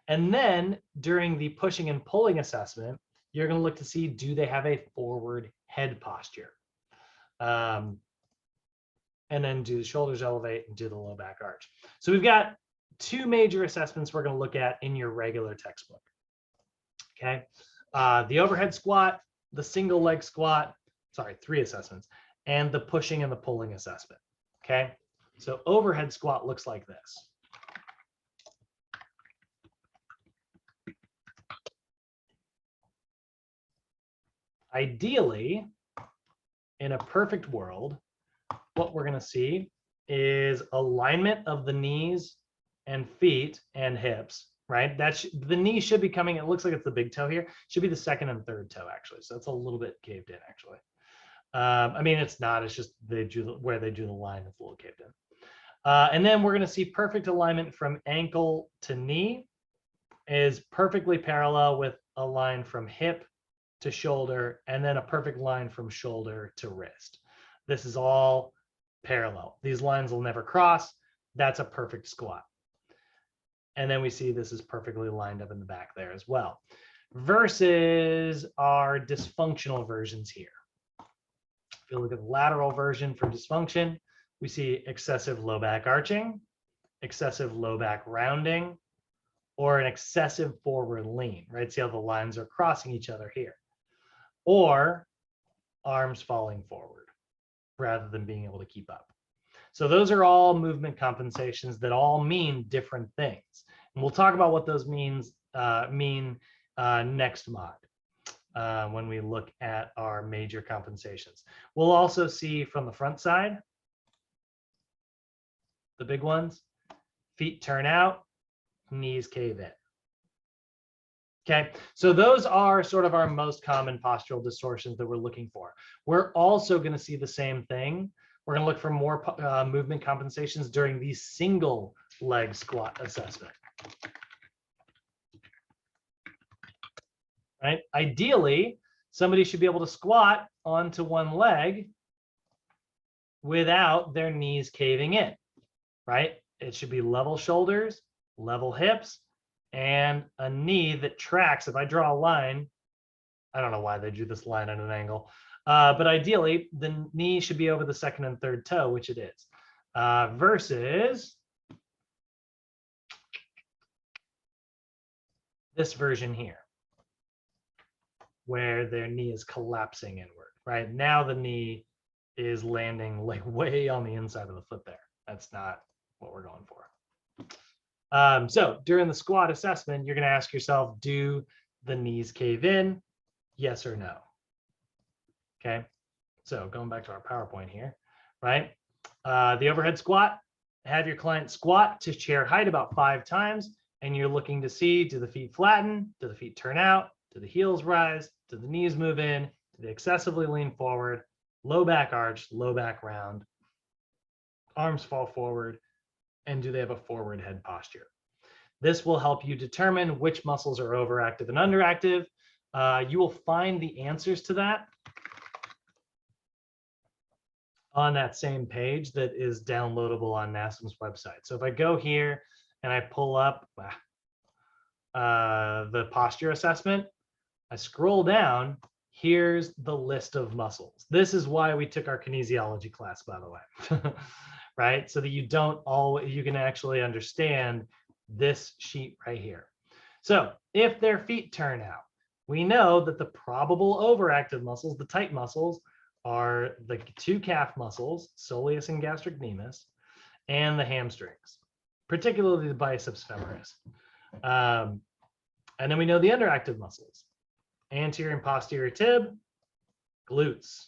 And then during the pushing and pulling assessment, you're going to look to see, do they have a forward head posture? And then do the shoulders elevate and do the low back arch. So we've got 2 major assessments we're going to look at in your regular textbook. Okay. The overhead squat, the single leg squat, 3 assessments, and the pushing and the pulling assessment. Okay. So overhead squat looks like this. Ideally, in a perfect world, what we're going to see is alignment of the knees and feet and hips, right? The knee should be coming, it looks like it's the big toe here, should be the 2nd and 3rd toe actually. So it's a little bit caved in actually. I mean, it's not, it's just where they do the line, it's a little caved in. And then we're going to see perfect alignment from ankle to knee is perfectly parallel with a line from hip to shoulder, and then a perfect line from shoulder to wrist. This is all parallel. These lines will never cross. That's a perfect squat. And then we see this is perfectly lined up in the back there as well, versus our dysfunctional versions here. If you look at the lateral version for dysfunction, we see excessive low back arching, excessive low back rounding, or an excessive forward lean, right? See how the lines are crossing each other here. Or arms falling forward rather than being able to keep up. So those are all movement compensations that all mean different things. And we'll talk about what those mean next mod when we look at our major compensations. We'll also see from the front side, the big ones, feet turn out, knees cave in. Okay, so those are sort of our most common postural distortions that we're looking for. We're also going to see the same thing We're going to look for more movement compensations during the single leg squat assessment. Right? Ideally, somebody should be able to squat onto one leg without their knees caving in, right? It should be level shoulders, level hips, and a knee that tracks. If I draw a line, I don't know why they drew this line at an angle, but ideally the knee should be over the second and third toe, which it is, versus this version here, where their knee is collapsing inward, right? Now the knee is landing like way on the inside of the foot there. That's not what we're going for. So during the squat assessment, you're going to ask yourself, do the knees cave in? Yes or no? Okay. So going back to our PowerPoint here, right? The overhead squat, have your client squat to chair height about 5 times, and you're looking to see, do the feet flatten? Do the feet turn out? Do the heels rise? Do the knees move in? Do they excessively lean forward? Low back arch, low back round, arms fall forward, and do they have a forward head posture? This will help you determine which muscles are overactive and underactive. You will find the answers to that on that same page that is downloadable on NASM's website. So if I go here and I pull up the posture assessment, I scroll down, here's the list of muscles. This is why we took our kinesiology class, by the way, right? So that you can actually understand this sheet right here. So if their feet turn out, we know that the probable overactive muscles, the tight muscles, are the 2 calf muscles, soleus and gastrocnemius, and the hamstrings, particularly the biceps femoris. And then we know the underactive muscles, anterior and posterior tib, glutes.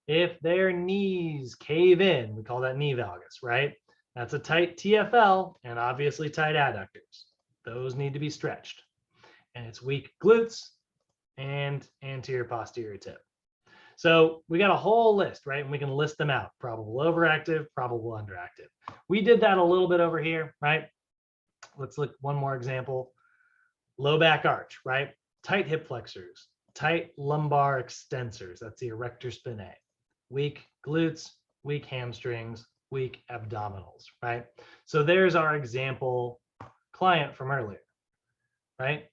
If their knees cave in, we call that knee valgus, right? That's a tight TFL and obviously tight adductors. Those need to be stretched. And it's weak glutes and anterior posterior tib. So we got a whole list, right? And we can list them out, probable overactive, probable underactive. We did that a little bit over here, right? Let's look one more example. Low back arch, right? Tight hip flexors, tight lumbar extensors. That's the Erector Spinae. Weak glutes, weak hamstrings, weak abdominals, right? So there's our example client from earlier, right?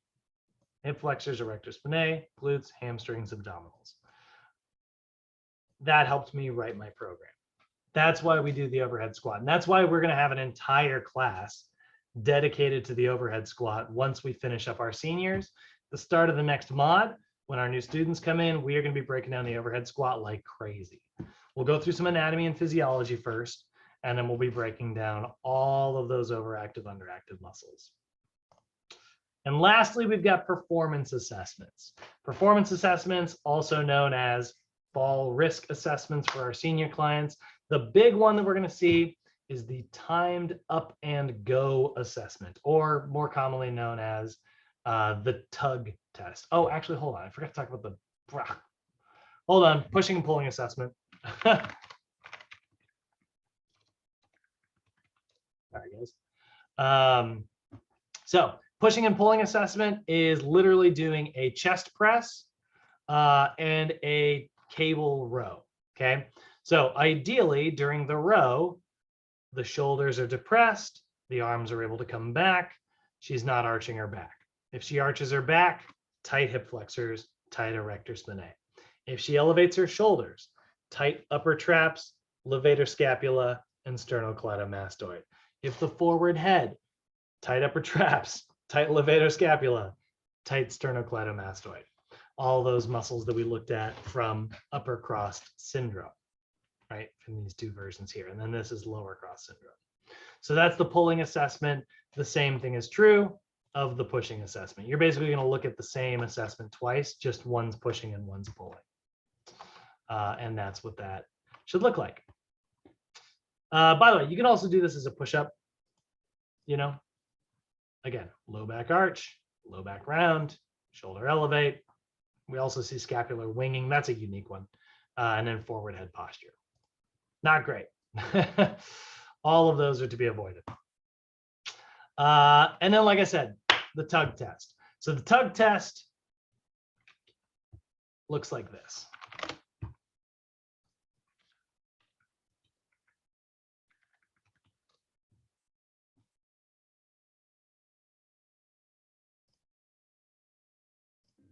Hip flexors, Erector Spinae, glutes, hamstrings, abdominals. That helped me write my program. That's why we do the overhead squat. And that's why we're going to have an entire class dedicated to the overhead squat once we finish up our seniors. The start of the next mod, when our new students come in, we are going to be breaking down the overhead squat like crazy. We'll go through some anatomy and physiology first, and then we'll be breaking down all of those overactive, underactive muscles. And lastly, we've got performance assessments. Performance assessments, also known as fall risk assessments for our senior clients. The big one that we're going to see is the timed up and go assessment, or more commonly known as the Tug Test. Oh, actually, hold on. I forgot to talk about the, hold on, pushing and pulling assessment. All right, guys. So pushing and pulling assessment is literally doing a chest press and a cable row, okay? So ideally, during the row, the shoulders are depressed, the arms are able to come back, she's not arching her back. If she arches her back, tight hip flexors, tight erector spinae. If she elevates her shoulders, tight upper traps, levator scapula, and sternocleidomastoid. If the forward head, tight upper traps, tight levator scapula, tight sternocleidomastoid. All those muscles that we looked at from upper cross syndrome, right? From these 2 versions here. And then this is lower cross syndrome. So that's the pulling assessment. The same thing is true of the pushing assessment. You're basically going to look at the same assessment twice, just one's pushing and one's pulling. And that's what that should look like. By the way, you can also do this as a push-up, you know, again, low back arch, low back round, shoulder elevate. We also see scapular winging. That's a unique one. And then forward head posture. Not great. All of those are to be avoided. And then, like I said, the Tug Test. So the Tug Test looks like this.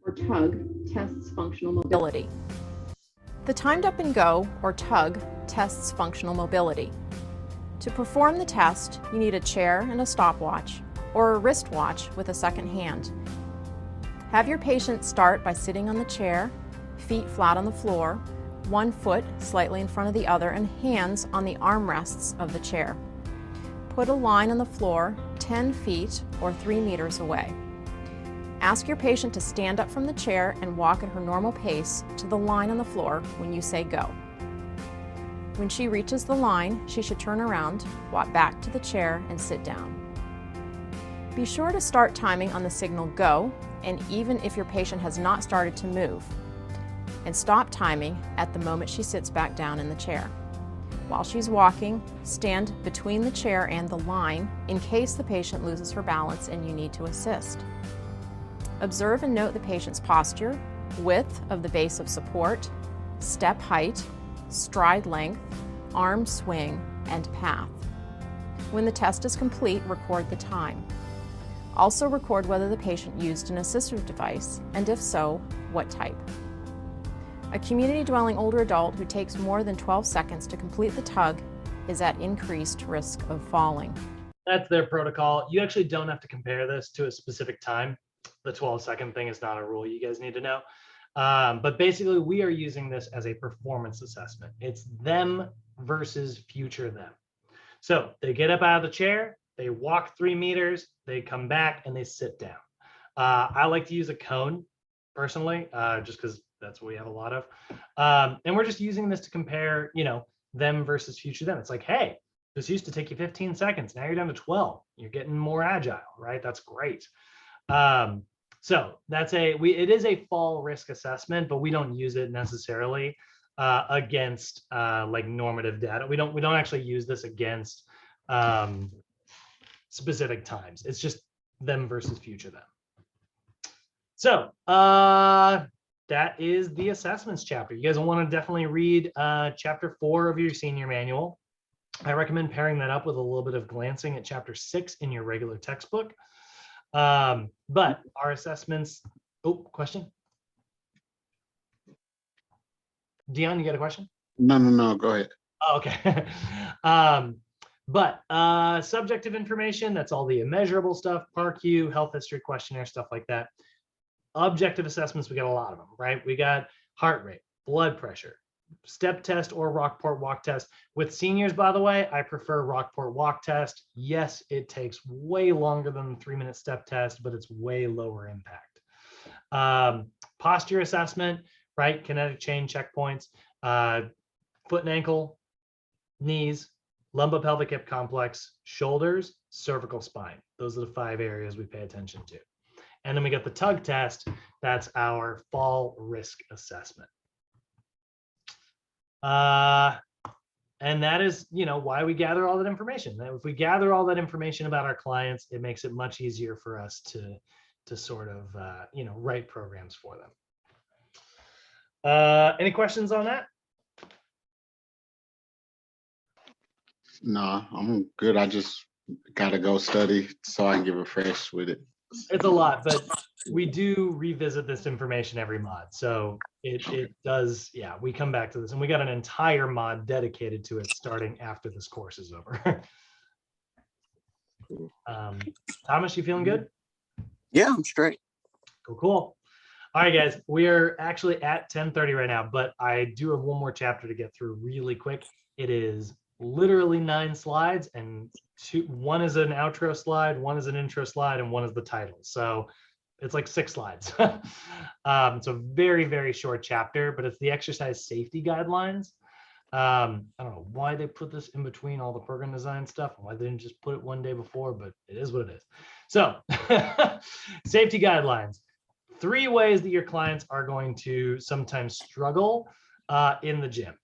Or Tug tests functional mobility. The timed up and go, or Tug, tests functional mobility. To perform the test, you need a chair and a stopwatch, or a wristwatch with a second hand. Have your patient start by sitting on the chair, feet flat on the floor, one foot slightly in front of the other, and hands on the armrests of the chair. Put a line on the floor 10 feet or 3 meters away. Ask your patient to stand up from the chair and walk at her normal pace to the line on the floor when you say go. When she reaches the line, she should turn around, walk back to the chair, and sit down. Be sure to start timing on the signal go, and even if your patient has not started to move, and stop timing at the moment she sits back down in the chair. While she's walking, stand between the chair and the line in case the patient loses her balance and you need to assist. Observe and note the patient's posture, width of the base of support, step height, stride length, arm swing, and path. When the test is complete, record the time. Also record whether the patient used an assistive device, and if so, what type. A community-dwelling older adult who takes more than 12 seconds to complete the tug is at increased risk of falling. That's their protocol. You actually don't have to compare this to a specific time. The 12-second thing is not a rule you guys need to know. But basically, we are using this as a performance assessment. It's them versus future them. So they get up out of the chair, they walk 3 meters, they come back, and they sit down. I like to use a cone, personally, just because that's what we have a lot of. And we're just using this to compare, them versus future them. It's like, hey, this used to take you 15 seconds. Now you're down to 12. You're getting more agile, right? That's great. So that's it is a fall risk assessment, but we don't use it necessarily against like normative data. We don't actually use this against specific times. It's just them versus future them. So that is the assessments chapter. You guys will want to definitely read chapter 4 of your senior manual. I recommend pairing that up with a little bit of glancing at chapter 6 in your regular textbook. But our assessments, question? Dion, you got a question? No, go ahead. Oh, okay. But subjective information, that's all the immeasurable stuff, PARQ, health history, questionnaire, stuff like that. Objective assessments, we got a lot of them, right? We got heart rate, blood pressure, step test or Rockport walk test. With seniors, by the way, I prefer Rockport walk test. Yes, it takes way longer than the 3-minute step test, but it's way lower impact. Posture assessment, right? Kinetic chain checkpoints, foot and ankle, knees, lumbopelvic hip complex, shoulders, cervical spine. Those are the 5 areas we pay attention to. And then we got the Tug Test. That's our fall risk assessment. And that is, why we gather all that information. If we gather all that information about our clients, it makes it much easier for us to sort of, write programs for them. Any questions on that? No, I'm good. I just gotta go study so I can get refreshed with it. It's a lot, but we do revisit this information every mod. So it does, yeah, we come back to this, and we got an entire mod dedicated to it starting after this course is over. Thomas, you feeling good? Yeah, I'm straight. Cool. All right, guys, we're actually at 10:30 right now, but I do have one more chapter to get through really quick. It is literally 9 slides, and one is an outro slide, one is an intro slide, and one is the title. So it's like 6 slides. It's a very, very short chapter, but it's the exercise safety guidelines. I don't know why they put this in between all the program design stuff, and why they didn't just put it one day before, but it is what it is. So safety guidelines. 3 ways that your clients are going to sometimes struggle in the gym.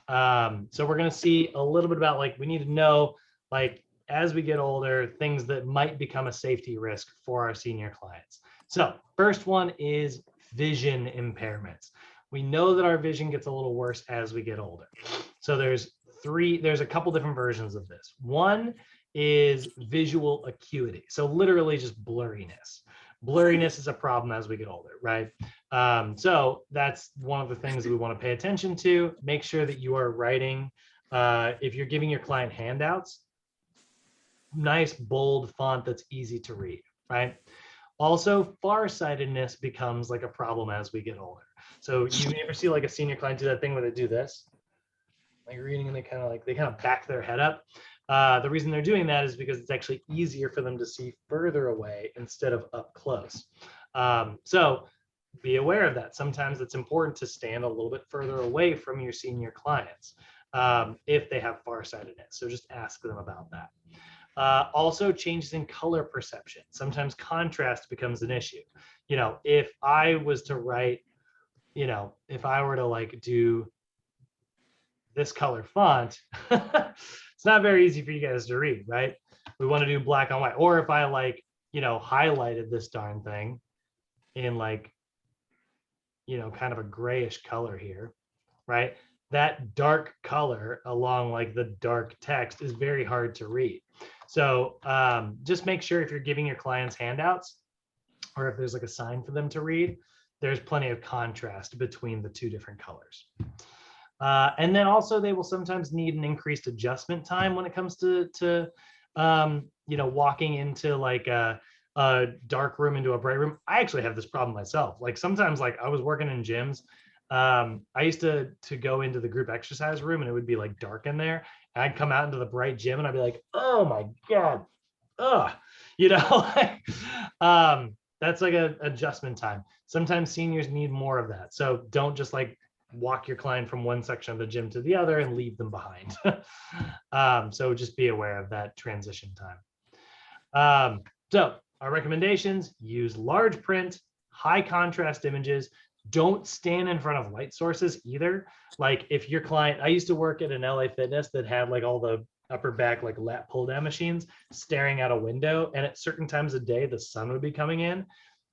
So we're going to see a little bit about like, we need to know like as we get older, things that might become a safety risk for our senior clients. So first one is vision impairments. We know that our vision gets a little worse as we get older. So there's a couple different versions of this. One is visual acuity. So literally just blurriness. Blurriness is a problem as we get older, right? So that's one of the things that we want to pay attention to. Make sure that you are writing, if you're giving your client handouts, nice bold font that's easy to read, right? Also, farsightedness becomes like a problem as we get older. So you ever see like a senior client do that thing where they do this, like reading, and they kind of back their head up. The reason they're doing that is because it's actually easier for them to see further away instead of up close. So be aware of that. Sometimes it's important to stand a little bit further away from your senior clients if they have farsightedness. So just ask them about that. Also changes in color perception. Sometimes contrast becomes an issue. You know, if I was to write, you know, if I were to like do this color font, it's not very easy for you guys to read, right? We want to do black on white. Or if I like, you know, highlighted this darn thing in like, you know, kind of a grayish color here, right? That dark color along like the dark text is very hard to read. So just make sure if you're giving your clients handouts or if there's like a sign for them to read, there's plenty of contrast between the two different colors. And then also they will sometimes need an increased adjustment time when it comes to you know, walking into like a dark room into a bright room. I actually have this problem myself. Like sometimes like I was working in gyms. I used to go into the group exercise room and it would be like dark in there. And I'd come out into the bright gym and I'd be like, oh my God, you know, that's like an adjustment time. Sometimes seniors need more of that. So don't just like walk your client from one section of the gym to the other and leave them behind. So just be aware of that transition time. So our recommendations: use large print, high contrast images. Don't stand in front of light sources either. Like if your client, I used to work at an LA Fitness that had like all the upper back like lat pull down machines staring out a window, and at certain times of day the sun would be coming in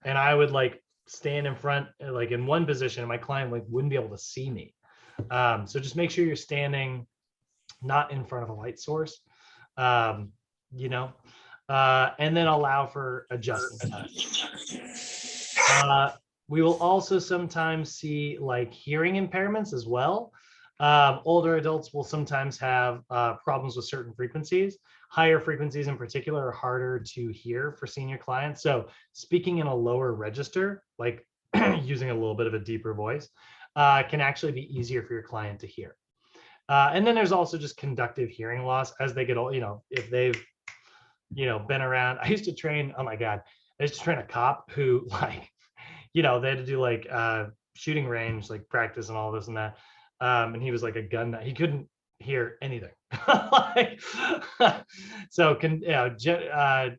and I would like stand in front like in one position and my client like wouldn't be able to see me. So just make sure you're standing not in front of a light source, you know, and then allow for adjustment time. We will also sometimes see like hearing impairments as well. Older adults will sometimes have problems with certain frequencies. Higher frequencies in particular are harder to hear for senior clients. So speaking in a lower register, like using a little bit of a deeper voice, can actually be easier for your client to hear. And then there's also just conductive hearing loss as they get old. You know, if they've, you know, been around. I used to train, oh my God, I used to train a cop who like, you know, they had to do like shooting range, like practice and all this and that. And he was like a gun nut. He couldn't hear anything. Like, so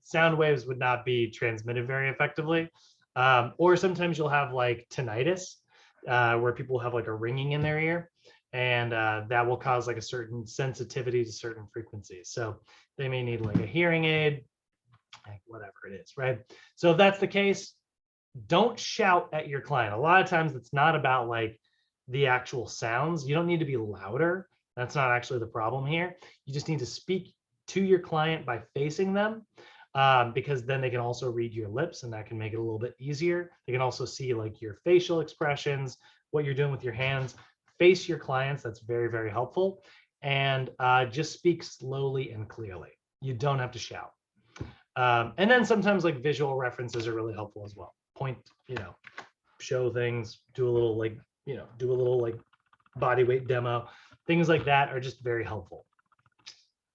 sound waves would not be transmitted very effectively. Or sometimes you'll have like tinnitus, where people have like a ringing in their ear, and that will cause like a certain sensitivity to certain frequencies. So they may need like a hearing aid, like whatever it is, right? So if that's the case, don't shout at your client. A lot of times it's not about like the actual sounds. You don't need to be louder. That's not actually the problem here. You just need to speak to your client by facing them, because then they can also read your lips and that can make it a little bit easier. They can also see like your facial expressions, what you're doing with your hands. Face your clients. That's very, very helpful. And just speak slowly and clearly. You don't have to shout. And then sometimes like visual references are really helpful as well. Point, you know, show things, do a little like, you know, do a little like body weight demo. Things like that are just very helpful.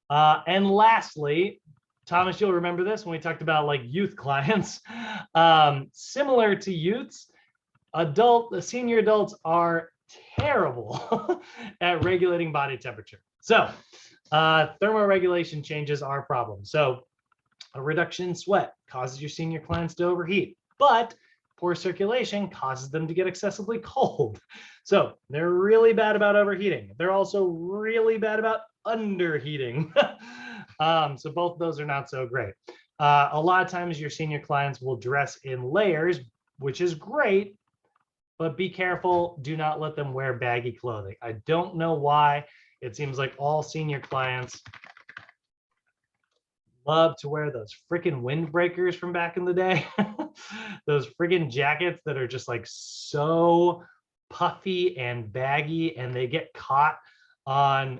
And lastly, Thomas, you'll remember this when we talked about like youth clients. Similar to youths, the senior adults are terrible at regulating body temperature. So thermoregulation changes are a problem. So a reduction in sweat causes your senior clients to overheat, but poor circulation causes them to get excessively cold. So they're really bad about overheating. They're also really bad about underheating. So both of those are not so great. A lot of times your senior clients will dress in layers, which is great, but be careful. Do not let them wear baggy clothing. I don't know why. It seems like all senior clients love to wear those freaking windbreakers from back in the day. Those friggin' jackets that are just like so puffy and baggy, and they get caught on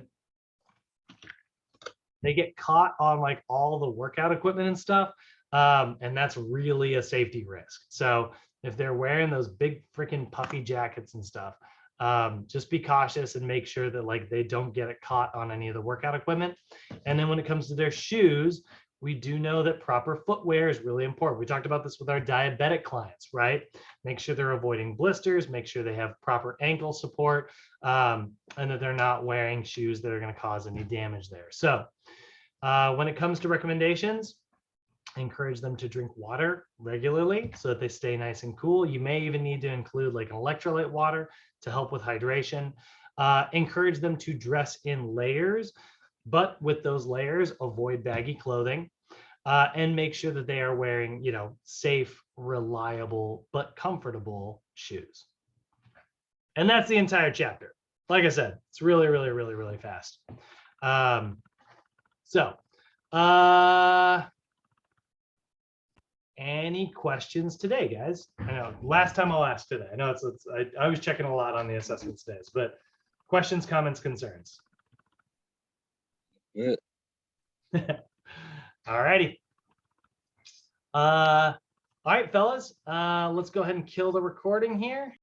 like all the workout equipment and stuff. And that's really a safety risk. So if they're wearing those big freaking puffy jackets and stuff, just be cautious and make sure that like they don't get it caught on any of the workout equipment. And then when it comes to their shoes, we do know that proper footwear is really important. We talked about this with our diabetic clients, right? Make sure they're avoiding blisters, make sure they have proper ankle support, and that they're not wearing shoes that are going to cause any damage there. So when it comes to recommendations, encourage them to drink water regularly so that they stay nice and cool. You may even need to include like an electrolyte water to help with hydration. Encourage them to dress in layers, but with those layers, avoid baggy clothing, and make sure that they are wearing, you know, safe, reliable, but comfortable shoes. And that's the entire chapter. Like I said, it's really, really, really, really fast. Any questions today, guys? I know last time I'll ask today. I know I was checking a lot on the assessments days, but questions, comments, concerns. Good. All righty. All right, fellas, let's go ahead and kill the recording here.